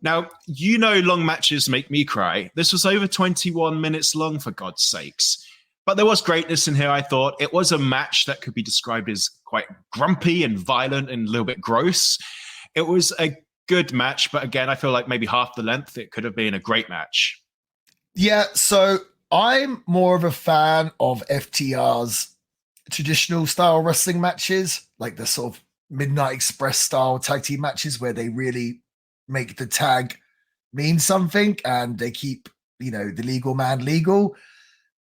Now, long matches make me cry. This was over 21 minutes long, for God's sakes. But there was greatness in here, I thought. It was a match that could be described as quite grumpy and violent and a little bit gross. It was a good match, but again, I feel like maybe half the length. It could have been a great match. Yeah, so I'm more of a fan of FTR's traditional style wrestling matches, like the sort of Midnight Express style tag team matches where they really make the tag mean something and they keep, the legal man legal.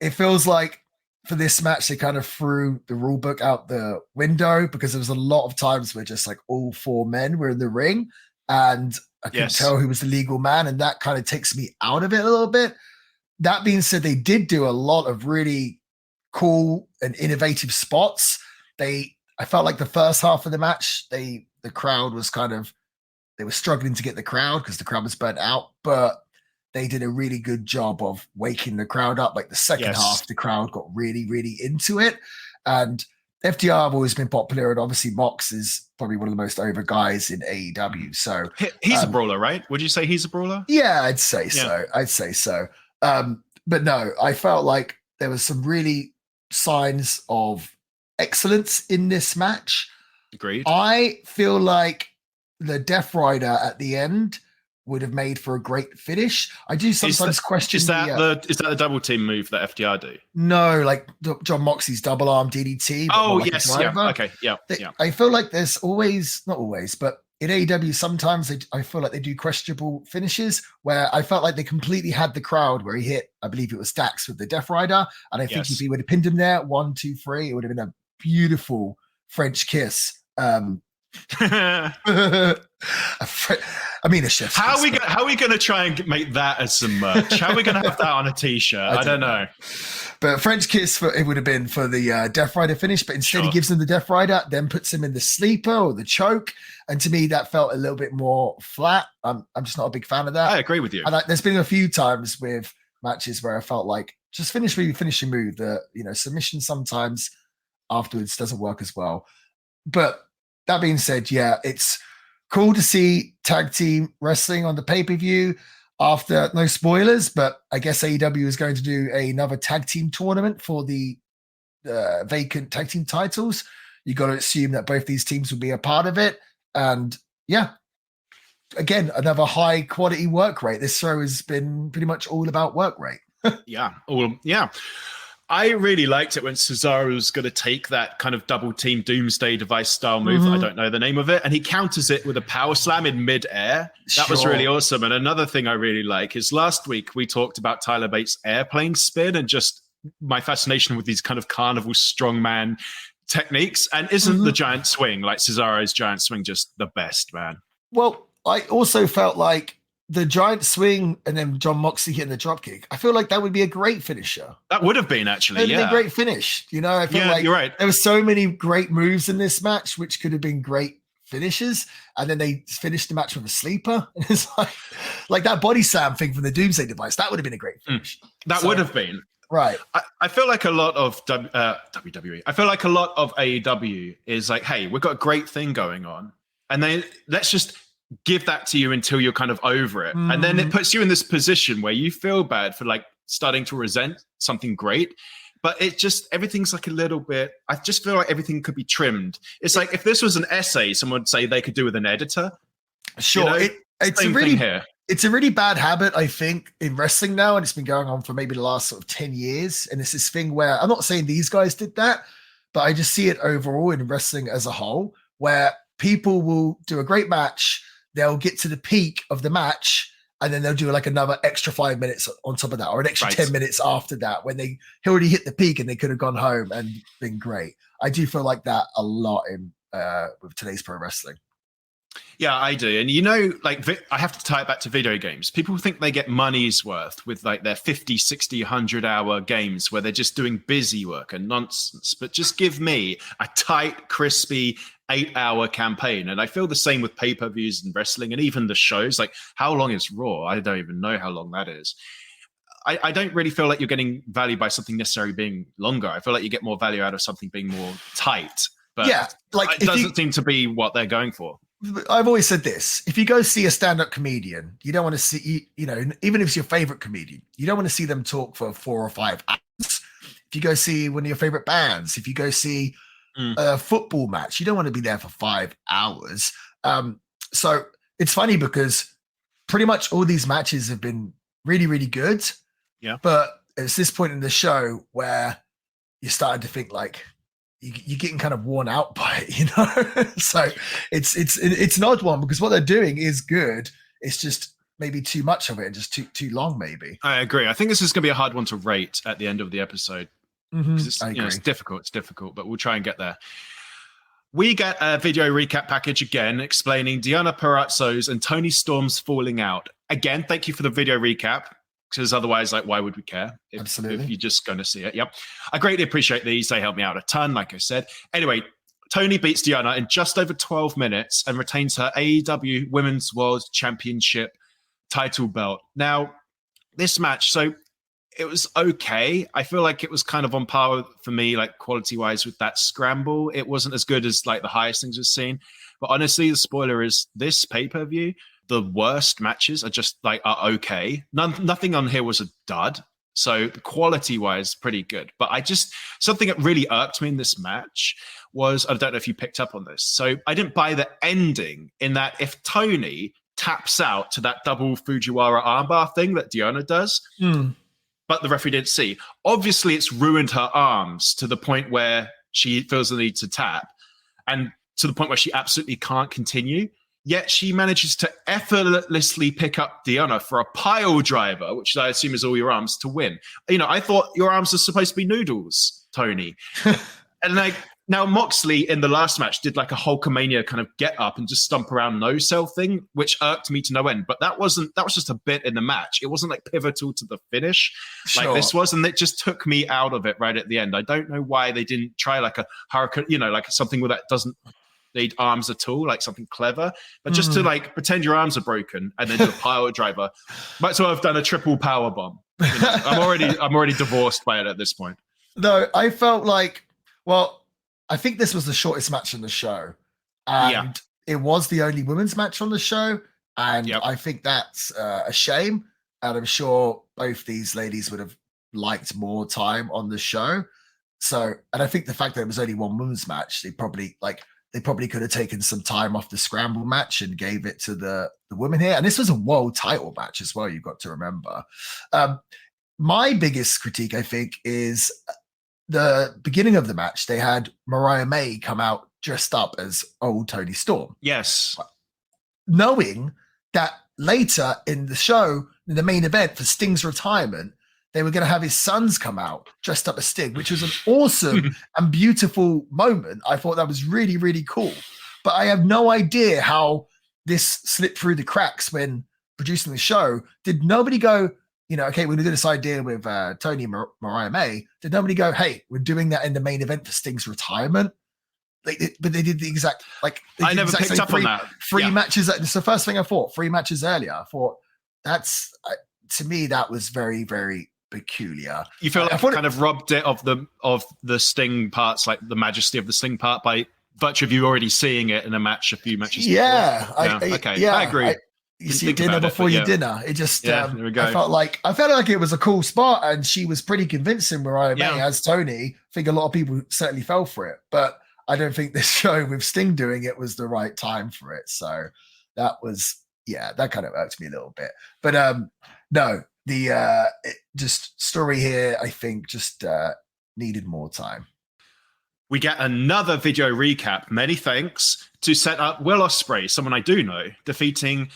It feels like for this match, they kind of threw the rule book out the window because there was a lot of times where just like all four men were in the ring and I couldn't tell who was the legal man, and that kind of takes me out of it a little bit. That being said, they did do a lot of really cool and innovative spots. I felt like the first half of the match, the crowd was they were struggling to get the crowd because the crowd was burnt out, but they did a really good job of waking the crowd up. Like the second half, the crowd got really, really into it. And FTR have always been popular, and obviously Mox is probably one of the most over guys in AEW. So he's a brawler, right? Would you say he's a brawler? Yeah, I'd say so. But no, I felt like there was some really signs of excellence in this match. Agreed. I feel like the Death Rider at the end would have made for a great finish. I do sometimes question. Is that the double team move that FTR do? No, like John Moxley's double arm DDT. Oh, yes. Yeah. Okay. Yeah. I feel like there's always, not always, but in AEW, sometimes I feel like they do questionable finishes where I felt like they completely had the crowd where he hit, I believe it was Dax with the Death Rider. And I think if he would have pinned him there, 1, 2, 3, it would have been a beautiful French kiss. A chef's How are we going to try and make that as some merch? How are we going to have that on a t-shirt? I don't know. But French kiss it would have been for the Death Rider finish, but instead he gives him the Death Rider, then puts him in the sleeper or the choke. And to me, that felt a little bit more flat. I'm just not a big fan of that. I agree with you. And there's been a few times with matches where I felt like just finish with your finishing move. Submission sometimes afterwards doesn't work as well. But that being said, yeah, it's cool to see tag team wrestling on the pay-per-view after, no spoilers, but I guess AEW is going to do another tag team tournament for the vacant tag team titles. You got to assume that both these teams will be a part of it. And yeah, again, another high quality work rate. This show has been pretty much all about work rate. Yeah. I really liked it when Cesaro was going to take that kind of double team doomsday device style move. I don't know the name of it. And he counters it with a power slam in midair. That was really awesome. And another thing I really like is last week we talked about Tyler Bates' airplane spin and just my fascination with these kind of carnival strongman techniques. And isn't the giant swing, like Cesaro's giant swing, just the best, man? Well, I also felt like the giant swing and then John Moxley hitting the dropkick, I feel like that would be a great finisher. That would have been, actually. It would have been a great finish. I feel like you're right. There were so many great moves in this match, which could have been great finishes, and then they finished the match with a sleeper. And it's like that body slam thing from the Doomsday Device. That would have been a great finish. That would have been. Right. I feel like a lot of WWE, I feel like a lot of AEW is like, hey, we've got a great thing going on, and then let's just give that to you until you're kind of over it. And then it puts you in this position where you feel bad for like starting to resent something great. But it just, everything's like a little bit, I just feel like everything could be trimmed. It's like if this was an essay, someone would say they could do with an editor. Sure. You know? It's a really bad habit, I think, in wrestling now. And it's been going on for maybe the last sort of 10 years. And it's this thing where, I'm not saying these guys did that, but I just see it overall in wrestling as a whole, where people will do a great match. They'll get to the peak of the match, and then they'll do like another extra 5 minutes on top of that, or an extra 10 minutes after that, when they already hit the peak and they could have gone home and been great. I do feel like that a lot in with today's pro wrestling. Yeah, I do. And you know, like I have to tie it back to video games. People think they get money's worth with like their 50, 60, 100-hour games where they're just doing busy work and nonsense. But just give me a tight, crispy 8-hour campaign. And I feel the same with pay-per-views and wrestling and even the shows. Like, how long is Raw? I don't even know how long that is. I don't really feel like you're getting value by something necessarily being longer. I feel like you get more value out of something being more tight. But yeah, like it doesn't seem to be what they're going for. I've always said this. If you go see a stand-up comedian, you don't want to see, you know, even if it's your favorite comedian, you don't want to see them talk for 4 or 5 hours. If you go see one of your favorite bands, if you go see a football match, you don't want to be there for 5 hours. So it's funny because pretty much all these matches have been really, really good. Yeah. But it's this point in the show where you're starting to think like, you're getting kind of worn out by it, you know? So it's an odd one because what they're doing is good. It's just maybe too much of it and just too long, maybe. I agree. I think this is going to be a hard one to rate at the end of the episode. It's, it's difficult, but we'll try and get there. We get a video recap package again explaining Deonna Purrazzo's and Toni Storm's falling out. Again, thank you for the video recap. Because otherwise, like, why would we care if you're just going to see it? Yep. I greatly appreciate these. They help me out a ton, like I said. Anyway, Toni beats Deonna in just over 12 minutes and retains her AEW Women's World Championship title belt. Now, this match, so it was okay. I feel like it was kind of on par for me, like quality-wise with that Scramble. It wasn't as good as like the highest things we've seen. But honestly, the spoiler is this pay-per-view, the worst matches are just like are okay. Nothing on here was a dud. So quality wise, pretty good. But something that really irked me in this match was, I don't know if you picked up on this. So I didn't buy the ending in that if Toni taps out to that double Fujiwara armbar thing that Deonna does, but the referee didn't see. Obviously it's ruined her arms to the point where she feels the need to tap and to the point where she absolutely can't continue. Yet she manages to effortlessly pick up Deonna for a pile driver, which I assume is all your arms, to win. You know, I thought your arms are supposed to be noodles, Toni. And like now Moxley in the last match did like a Hulkamania kind of get up and just stomp around no cell thing, which irked me to no end. But that was just a bit in the match. It wasn't like pivotal to the finish like this was. And it just took me out of it right at the end. I don't know why they didn't try like a hurricane, you know, like something where that doesn't need arms at all, like something clever, but just to like pretend your arms are broken and then do a pile driver. Might as well have done a triple power bomb. You know, I'm already divorced by it at this point. No, I felt like, well, I think this was the shortest match on the show, and it was the only women's match on the show, and I think that's a shame. And I'm sure both these ladies would have liked more time on the show. So, and I think the fact that it was only one women's match, they probably could have taken some time off the Scramble match and gave it to the women here. And this was a world title match as well, you've got to remember. My biggest critique, I think, is the beginning of the match. They had Mariah May come out dressed up as old Toni Storm. Yes. Knowing that later in the show, in the main event for Sting's retirement, they were going to have his sons come out dressed up as Sting, which was an awesome and beautiful moment. I thought that was really, really cool. But I have no idea how this slipped through the cracks when producing the show. Did nobody go, you know, okay, we're going to do this idea with Toni and Mariah May. Did nobody go, hey, we're doing that in the main event for Sting's retirement? but they did the exact I never picked up on that. Three matches. It's the first thing I thought. 3 matches earlier. I thought that's to me that was very, very peculiar. You feel like kind of robbed it of the Sting parts, like the majesty of the Sting part, by virtue of you already seeing it in a match a few matches. Yeah, before. I agree. You see dinner before your dinner. It just there we go. I felt like it was a cool spot, and she was pretty convincing. Mariah May as Toni. I think a lot of people certainly fell for it, but I don't think this show with Sting doing it was the right time for it. So that was that kind of irked me a little bit. But no, the just story here I think just needed more time. We get another video recap. Many thanks to set up Will Ospreay, someone I do know, defeating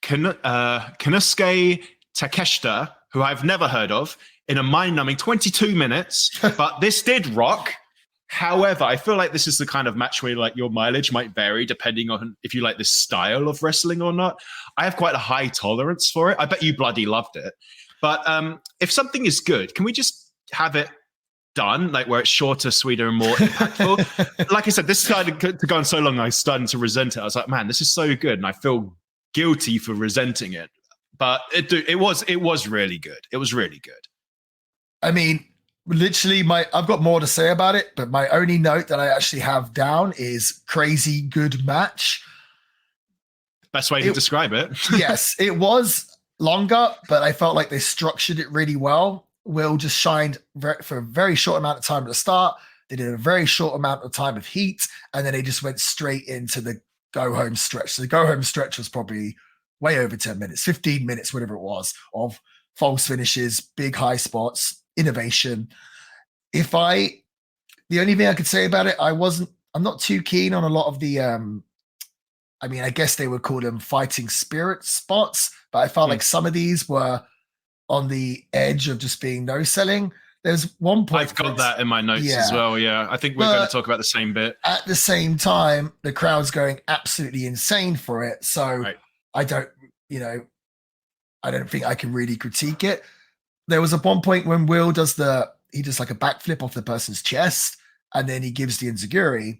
Konosuke Takeshita, who I've never heard of, in a mind-numbing 22 minutes. But this did rock. However, I feel like this is the kind of match where like your mileage might vary depending on if you like this style of wrestling or not. I have quite a high tolerance for it. I bet you bloody loved it. But if something is good, can we just have it done, like where it's shorter, sweeter, and more impactful? Like I said, this started to go on so long, I started to resent it. I was like, man, this is so good, and I feel guilty for resenting it. But it was really good. It was really good. I mean, literally, I've got more to say about it, but my only note that I actually have down is crazy good match. Best way to describe it. Yes, it was longer, but I felt like they structured it really well. Will just shined for a very short amount of time at the start. They did a very short amount of time of heat, and then they just went straight into the go-home stretch. So the go-home stretch was probably way over 10 minutes, 15 minutes, whatever it was, of false finishes, big high spots, innovation. The only thing I could say about it, I'm not too keen on a lot of the, I guess they would call them fighting spirit spots, but I felt like some of these were on the edge of just being no-selling. There's one point. I've got that in my notes as well. Yeah, I think we're going to talk about the same bit. At the same time, the crowd's going absolutely insane for it. So I don't think I can really critique it. There was one point when Will does like a backflip off the person's chest, and then he gives the enziguri,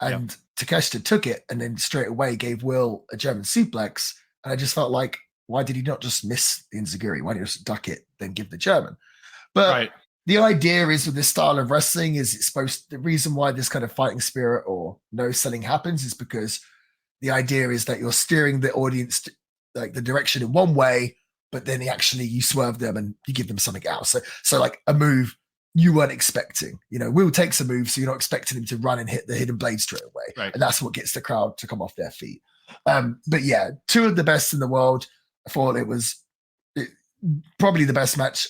and Takeshita took it, and then straight away gave Will a German suplex. And I just felt like, why did he not just miss the enziguri? Why did he just duck it, then give the German? But the idea is with this style of wrestling is the reason why this kind of fighting spirit or no selling happens is because the idea is that you're steering the audience like the direction in one way, but then you swerve them and you give them something else. So like a move you weren't expecting. Will takes a move, so you're not expecting him to run and hit the hidden blade straight away. And that's what gets the crowd to come off their feet. But yeah, 2 of the best in the world. I thought it was probably the best match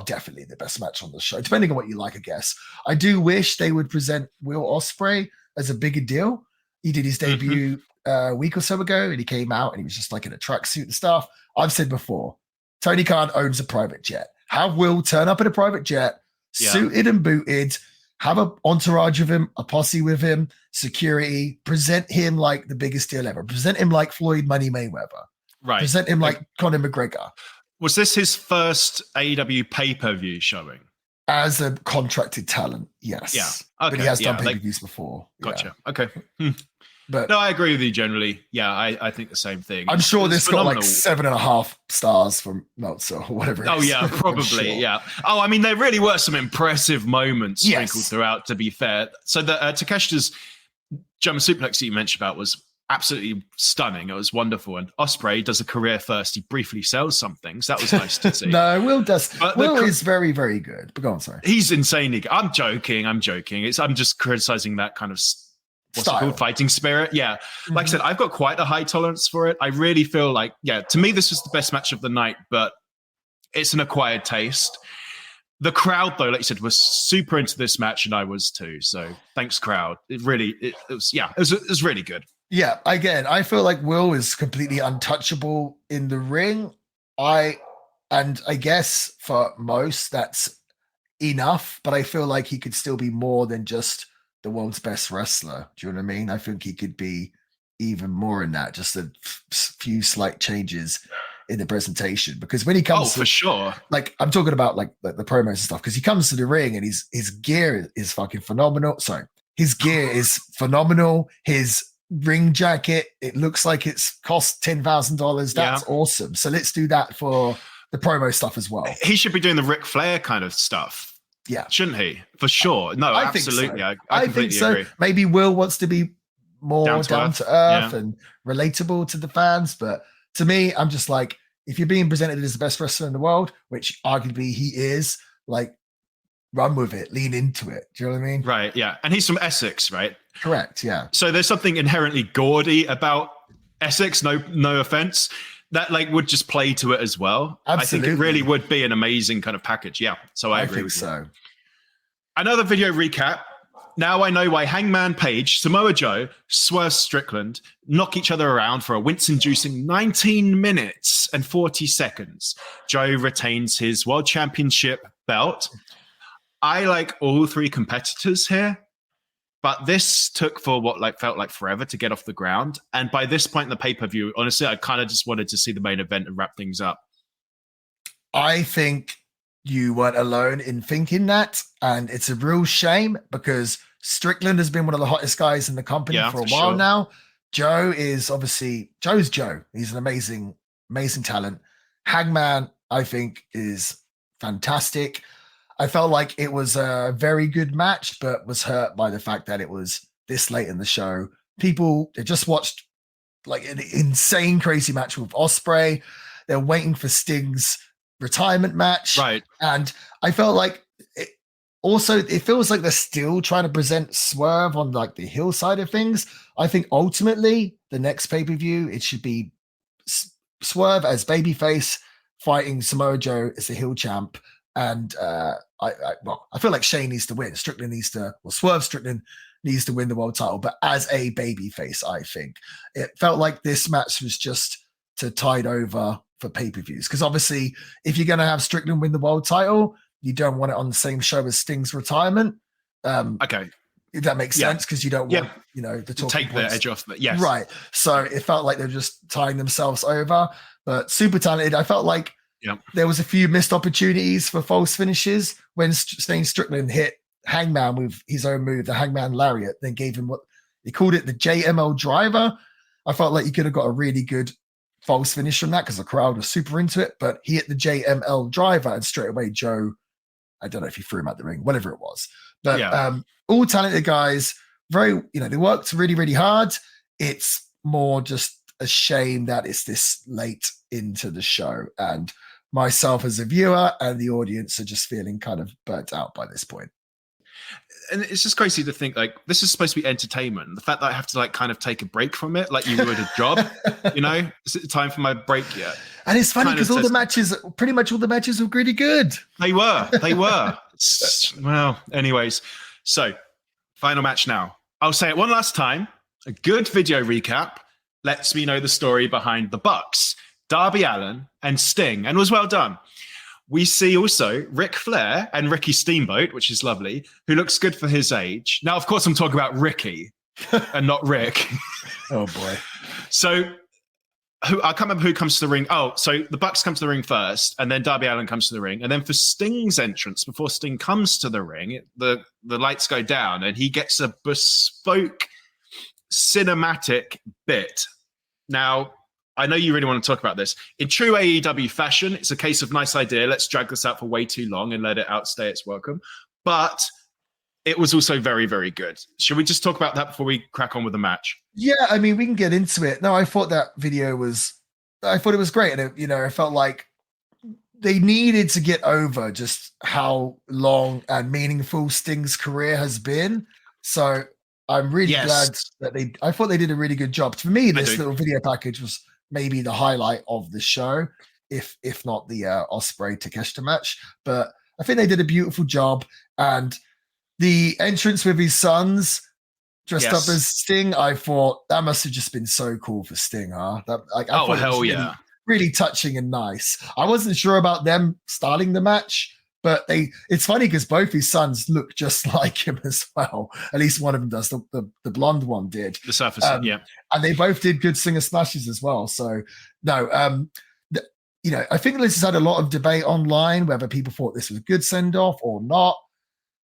definitely the best match on the show, depending on what you like, I guess. I do wish they would present Will Ospreay as a bigger deal. He did his debut a week or so ago, and he came out and he was just like in a tracksuit and stuff. I've said before, Tony Khan owns a private jet. Have Will turn up in a private jet, suited and booted, have an entourage of him, a posse with him, security, present him like the biggest deal ever. Present him like Floyd Money Mayweather. Right. Present him like Conor McGregor. Was this his first AEW pay-per-view showing? As a contracted talent, yes. Yeah. Okay. But he has done pay-per-views before. Gotcha. Yeah. Okay. But no, I agree with you generally. Yeah, I think the same thing. I'm sure this got like 7.5 stars from Meltzer or whatever it is. Oh, yeah, probably. Yeah. Oh, I mean, there really were some impressive moments sprinkled throughout, to be fair. So the Takeshita's German suplex that you mentioned about was absolutely stunning. It was wonderful. And Ospreay does a career first. He briefly sells something. So that was nice to see. No, Will does. But Will is very, very good. But go on, sorry. He's insanely good. I'm joking. I'm just criticizing that kind of what's it called? Fighting spirit. Yeah. Like I said, I've got quite a high tolerance for it. I really feel like, to me, this was the best match of the night, but it's an acquired taste. The crowd, though, like you said, was super into this match, and I was too. So thanks, crowd. It was really good. Yeah, again, I feel like Will is completely untouchable in the ring. And I guess for most that's enough, but I feel like he could still be more than just the world's best wrestler. Do you know what I mean? I think he could be even more in that, just a few slight changes in the presentation. Because when he comes for sure. Like I'm talking about like the promos and stuff, because he comes to the ring and his gear is fucking phenomenal. Sorry. His gear is phenomenal. His ring jacket, it looks like it's cost $10,000. That's awesome. So let's do that for the promo stuff as well. He should be doing the Ric Flair kind of stuff. Yeah. Shouldn't he? For sure. No, I absolutely. Think so. I completely think so. Agree. Maybe Will wants to be more down to earth yeah. and relatable to the fans. But to me, I'm just like, if you're being presented as the best wrestler in the world, which arguably he is, like, run with it, lean into it. Do you know what I mean? Right, yeah. And he's from Essex, right? Correct, yeah. So there's something inherently gaudy about Essex, no offense, that like would just play to it as well. Absolutely. I think it really would be an amazing kind of package. Yeah, so I agree with you. So. Another video recap. Now I know why Hangman Page, Samoa Joe, Swerve Strickland knock each other around for a wince-inducing 19 minutes and 40 seconds. Joe retains his World Championship belt. I like all three competitors here, but this took for what like felt like forever to get off the ground. And by this point in the pay-per-view, honestly, I kind of just wanted to see the main event and wrap things up. I think you weren't alone in thinking that, and it's a real shame because Strickland has been one of the hottest guys in the company for a while now. Joe is obviously Joe's Joe. He's an amazing talent. Hangman, I think, is fantastic. I felt like it was a very good match, but was hurt by the fact that it was this late in the show. People, they just watched like an insane, crazy match with Ospreay. They're waiting for Sting's retirement match. Right. And I felt like it feels like they're still trying to present Swerve on like the heel side of things. I think ultimately the next pay-per-view, it should be Swerve as babyface fighting Samoa Joe as the heel champ. And I feel like Shane needs to win. Swerve Strickland needs to win the world title, but as a babyface, I think it felt like this match was just to tide over for pay-per-views. Because obviously, if you're going to have Strickland win the world title, you don't want it on the same show as Sting's retirement. Okay. If that makes sense, because you don't want, the take the edge off. Yes. Right. So it felt like they're just tying themselves over, but super talented. I felt like there was a few missed opportunities for false finishes when Strickland hit Hangman with his own move, the Hangman Lariat, then gave him what he called it, the JML driver. I felt like you could have got a really good false finish from that because the crowd was super into it, but he hit the JML driver and straight away Joe, I don't know if he threw him out the ring, whatever it was. But all talented guys, very, they worked really, really hard. It's more just a shame that it's this late into the show. And myself as a viewer and the audience are just feeling kind of burnt out by this point. And it's just crazy to think like this is supposed to be entertainment. The fact that I have to like kind of take a break from it, like you would a job, is it time for my break yet? And it's funny because pretty much all the matches were really good. They were. Well, anyways, so final match now. I'll say it one last time. A good video recap lets me know the story behind the Bucks, Darby Allin and Sting, and was well done. We see also Ric Flair and Ricky Steamboat, which is lovely, who looks good for his age. Now, of course, I'm talking about Ricky and not Rick. Oh, boy. So I can't remember who comes to the ring. Oh, so the Bucks come to the ring first, and then Darby Allin comes to the ring. And then for Sting's entrance, before Sting comes to the ring, the lights go down, and he gets a bespoke cinematic bit. Now, I know you really want to talk about this. In true AEW fashion, it's a case of nice idea. Let's drag this out for way too long and let it outstay its welcome. But it was also very, very good. Should we just talk about that before we crack on with the match? Yeah, I mean, we can get into it. No, I thought that video it was great. And, I felt like they needed to get over just how long and meaningful Sting's career has been. So I'm really glad that I thought they did a really good job. For me, this little video package was maybe the highlight of the show, if not the Ospreay Takeshita match. But I think they did a beautiful job. And the entrance with his sons dressed up as Sting, I thought that must have just been so cool for Sting, huh? Really touching and nice. I wasn't sure about them starting the match, but it's funny because both his sons look just like him as well. At least one of them does. The blonde one did. The surface, And they both did good singer splashes as well. So, no, I think this has had a lot of debate online, whether people thought this was a good send-off or not.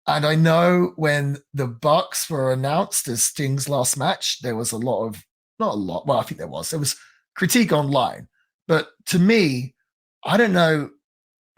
And I know when the Bucks were announced as Sting's last match, there was I think there was critique online. But to me, I don't know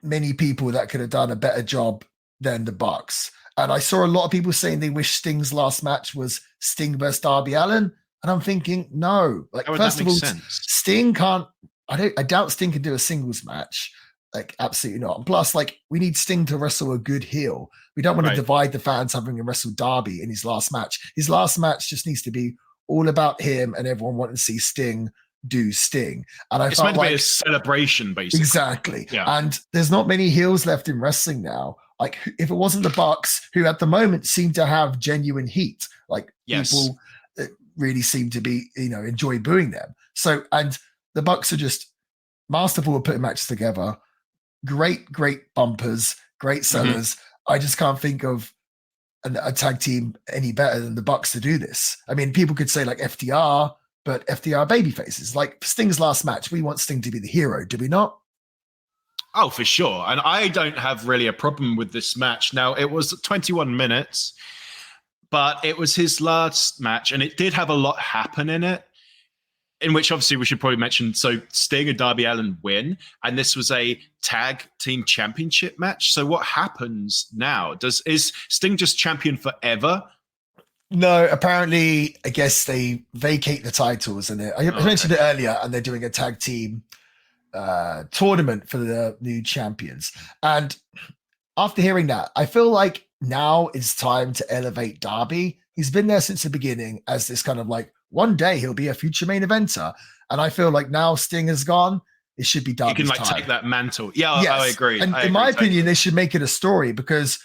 many people that could have done a better job than the Bucks. And I saw a lot of people saying they wish Sting's last match was Sting versus Darby Allin. And I'm thinking, no. Like, first of all, Sting can't, I doubt Sting can do a singles match. Like, absolutely not. And plus, like, we need Sting to wrestle a good heel. We don't want to divide the fans having him wrestle Darby in his last match. His last match just needs to be all about him and everyone wanting to see Sting do Sting. And it's meant to be a celebration, basically. Exactly. Yeah. And there's not many heels left in wrestling now. Like, if it wasn't the Bucks, who at the moment seem to have genuine heat, like people really seem to be, enjoy booing them. So, and the Bucks are just masterful at putting matches together. Great bumpers, great sellers. I just can't think of a tag team any better than the Bucks to do this. I mean, people could say like FTR, but FTR baby faces. Like Sting's last match, we want Sting to be the hero, do we not? Oh, for sure. And I don't have really a problem with this match. Now, it was 21 minutes, but it was his last match, and it did have a lot happen in it, in which obviously we should probably mention. So Sting and Darby Allin win, and this was a tag team championship match. So what happens now? Is Sting just champion forever? No, apparently, I guess they vacate the titles, and I mentioned it earlier, and they're doing a tag team tournament for the new champions. And after hearing that, I feel like now it's time to elevate Darby. He's been there since the beginning as this kind of like, one day he'll be a future main eventer. And I feel like now Sting is gone, it should be Darby's time. He can take that mantle. Yeah, yes. I agree. And in my opinion, they should make it a story, because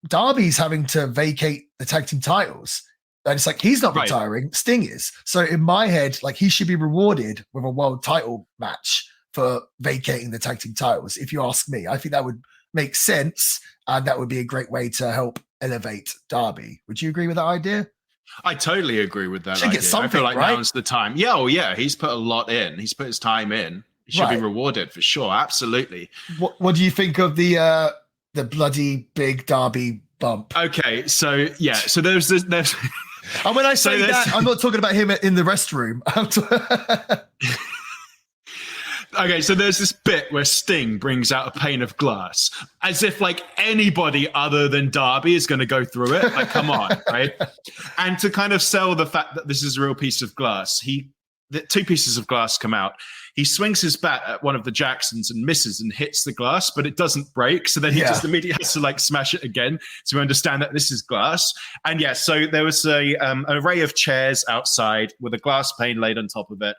Darby's having to vacate the tag team titles. And it's like, he's not retiring, Sting is. So in my head, like, he should be rewarded with a world title match for vacating the tag team titles. If you ask me, I think that would make sense. And that would be a great way to help elevate Darby. Would you agree with that idea? I totally agree with that idea. I feel like now's the time. Yeah, oh yeah, he's put a lot in. He's put his time in. He should be rewarded for sure. Absolutely. What do you think of the bloody big Darby bump? Okay, so yeah, so there's and when I say that, I'm not talking about him in the restroom. Okay, so there's this bit where Sting brings out a pane of glass, as if like anybody other than Darby is going to go through it. Like, come on, right? And to kind of sell the fact that this is a real piece of glass, the two pieces of glass come out. He swings his bat at one of the Jacksons and misses and hits the glass, but it doesn't break. So then he just immediately has to like smash it again to understand that this is glass. And yeah, so there was an array of chairs outside with a glass pane laid on top of it.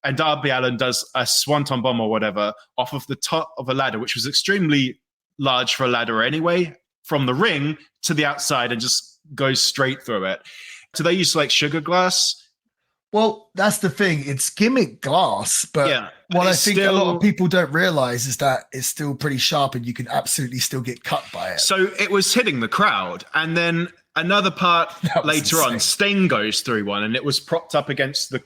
And Darby Allin does a swanton bomb or whatever off of the top of a ladder, which was extremely large for a ladder anyway, from the ring to the outside, and just goes straight through it. Do they use like sugar glass? Well, that's the thing. It's gimmick glass, but what I think a lot of people don't realize is that it's still pretty sharp and you can absolutely still get cut by it. So it was hitting the crowd. And then another part later on, Sting goes through one, and it was propped up against the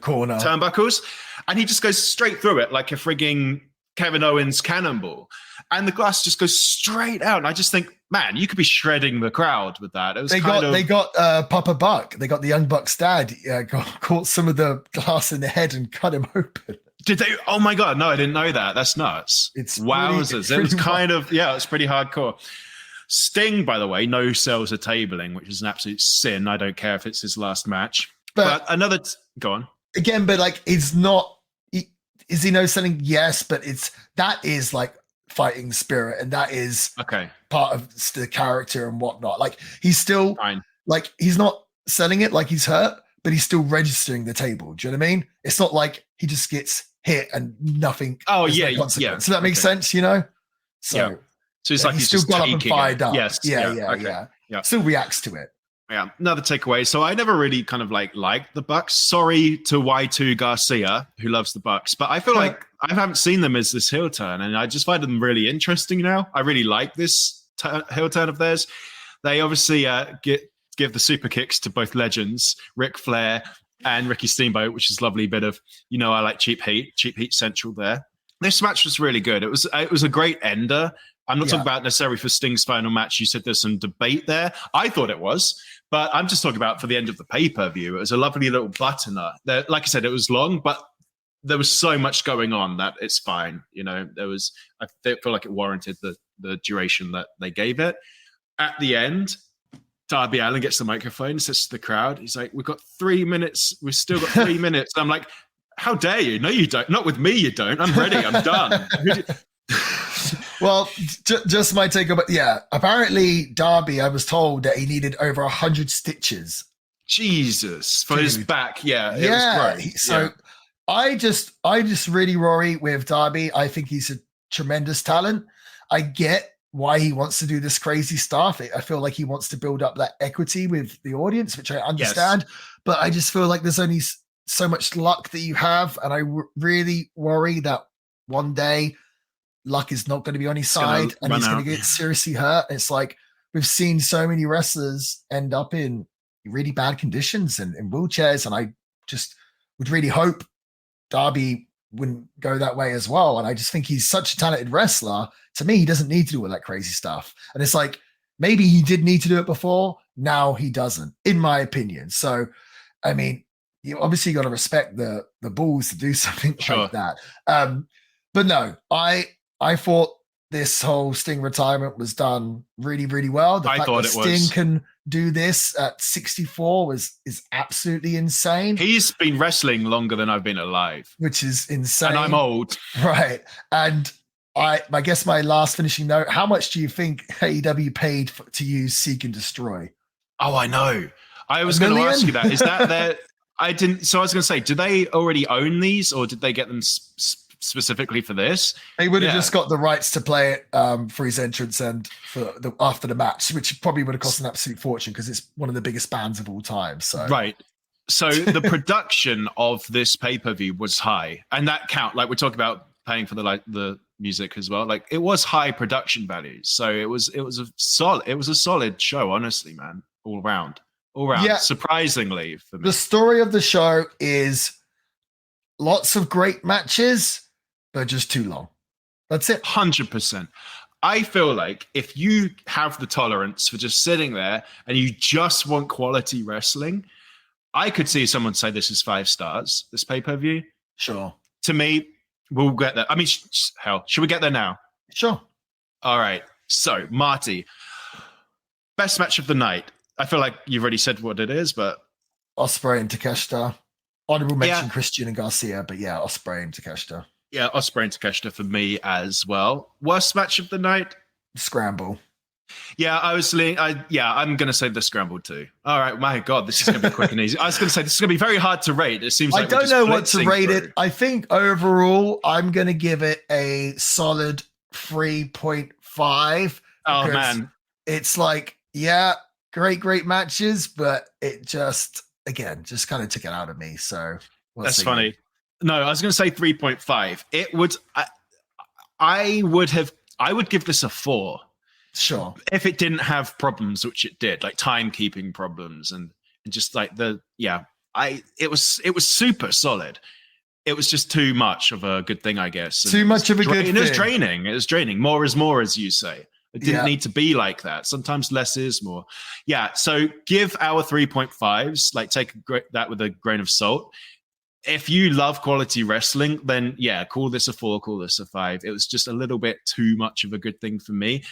corner turnbuckles, and he just goes straight through it like a frigging Kevin Owens cannonball, and the glass just goes straight out. And I just think, man, you could be shredding the crowd with that. It was they got Papa Buck. They got the Young Buck's dad. Caught some of the glass in the head and cut him open. Did they? Oh my god, no, I didn't know that. That's nuts. It's wowzers. It was kind of it's pretty hardcore. Sting, by the way, no sells a tabling, which is an absolute sin. I don't care if it's his last match. But another, go on. Again, but like, it's not, is he no selling? Yes, but that is like fighting spirit, and that is part of the character and whatnot. Like, he's still, like, he's not selling it like he's hurt, but he's still registering the table. Do you know what I mean? It's not like he just gets hit and nothing. Oh, yeah. So that makes sense, you know? So it's like he's still just got up and fired up. Yes. Yeah. Still reacts to it. Yeah, another takeaway. So I never really kind of liked the Bucks. Sorry to Y2 Garcia, who loves the Bucks, but I feel like I haven't seen them as this heel turn, and I just find them really interesting now. I really like this heel turn of theirs. They obviously give the super kicks to both legends, Ric Flair and Ricky Steamboat, which is a lovely bit of, I like cheap heat central there. This match was really good. It was a great ender. I'm not talking about necessarily for Sting's final match. You said there's some debate there. I thought it was, but I'm just talking about for the end of the pay-per-view. It was a lovely little buttoner. Like I said, it was long, but there was so much going on that it's fine. You know, I feel like it warranted the duration that they gave it. At the end, Darby Allin gets the microphone, says to the crowd, he's like, we've got 3 minutes. We've still got 3 minutes. And I'm like, how dare you? No, you don't. Not with me, you don't. I'm ready. I'm done. Well, just my take about, apparently Darby, I was told that he needed over 100 stitches. Jesus. For his back. Yeah. It was great. So I just really worry with Darby. I think he's a tremendous talent. I get why he wants to do this crazy stuff. I feel like he wants to build up that equity with the audience, which I understand, but I just feel like there's only so much luck that you have. And I really worry that one day luck is not going to be on his side and he's going to get seriously hurt. It's like, we've seen so many wrestlers end up in really bad conditions and in wheelchairs. And I just would really hope Darby wouldn't go that way as well. And I just think he's such a talented wrestler. To me, he doesn't need to do all that crazy stuff. And it's like, maybe he did need to do it before. Now he doesn't, in my opinion. So, I mean, you obviously got to respect the balls to do something like that. But no, I thought this whole Sting retirement was done really, really well. The fact that Sting can do this at 64 is absolutely insane. He's been wrestling longer than I've been alive, which is insane. And I'm old, right? And I guess my last finishing note: how much do you think AEW paid to use Seek and Destroy? Oh, I know. I was going to ask you that. Is that their? I didn't. So I was going to say, do they already own these, or did they get them specifically for this? They would have just got the rights to play it for his entrance and for after the match, which probably would have cost an absolute fortune because it's one of the biggest bands of all time. So right. So the production of this pay-per-view was high, and that count. Like we're talking about paying for the music as well. Like it was high production values. So it was a solid show, honestly, man. All around. Yeah. Surprisingly for me. The story of the show is lots of great matches, but just too long. That's it. 100%. I feel like if you have the tolerance for just sitting there and you just want quality wrestling, I could see someone say this is 5 stars, this pay-per-view. Sure. To me, we'll get there. I mean, hell, should we get there now? Sure. All right. So, Marty, best match of the night. I feel like you've already said what it is, but Ospreay and Takeshita. Honorable mention Christian and Garcia, but Ospreay and Takeshita. Yeah, Ospreay and Takeshita for me as well. Worst match of the night? Scramble. Yeah, I'm going to say the Scramble too. All right, my God, this is going to be quick and easy. I was going to say this is going to be very hard to rate. It seems like I don't know what to rate it. I think overall, I'm going to give it a solid 3.5. Oh man, it's like great matches, but it just kind of took it out of me. So that's funny. No, I was going to say 3.5. It would. I would give this a 4. Sure. If it didn't have problems, which it did, like timekeeping problems and just like it was super solid. It was just too much of a good thing, I guess. Too much of a good thing. It was draining. More is more, as you say. It didn't need to be like that. Sometimes less is more. Yeah. So give our 3.5s, like take that with a grain of salt. If you love quality wrestling, then call this a 4, call this a 5. It was just a little bit too much of a good thing for me.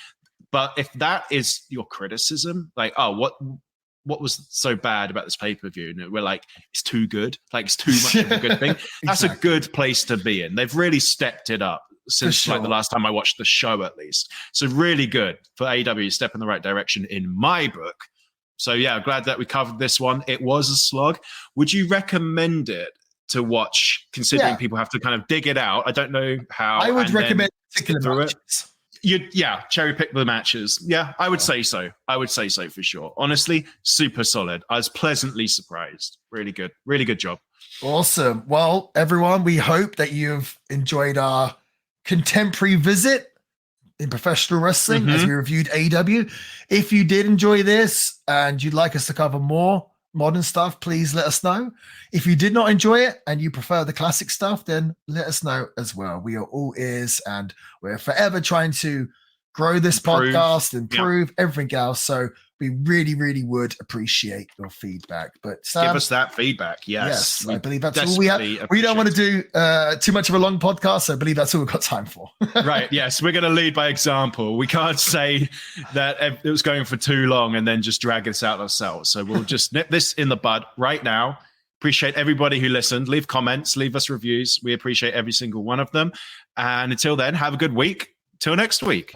But if that is your criticism, like, oh, what was so bad about this pay-per-view? And we're like, it's too good. Like, it's too much of a good thing. That's a good place to be in. They've really stepped it up since like the last time I watched the show, at least. So really good for AEW, step in the right direction in my book. So yeah, glad that we covered this one. It was a slog. Would you recommend it to watch, considering people have to kind of dig it out? I don't know how. I would recommend particular matches. Cherry pick the matches. Yeah, I would say so. I would say so for sure. Honestly, super solid. I was pleasantly surprised. Really good. Really good job. Awesome. Well, everyone, we hope that you've enjoyed our contemporary visit in professional wrestling as we reviewed AEW. If you did enjoy this and you'd like us to cover more modern stuff, please let us know. If you did not enjoy it and you prefer the classic stuff, then let us know as well. We are all ears and we're forever trying to grow this podcast, improve everything else. So we really, really would appreciate your feedback. But Sam, give us that feedback. Yes, I believe that's all we have. We don't want to do too much of a long podcast, so I believe that's all we've got time for. Right. Yes, we're going to lead by example. We can't say that it was going for too long and then just drag this out ourselves. So we'll just nip this in the bud right now. Appreciate everybody who listened. Leave comments, leave us reviews. We appreciate every single one of them. And until then, have a good week. Till next week.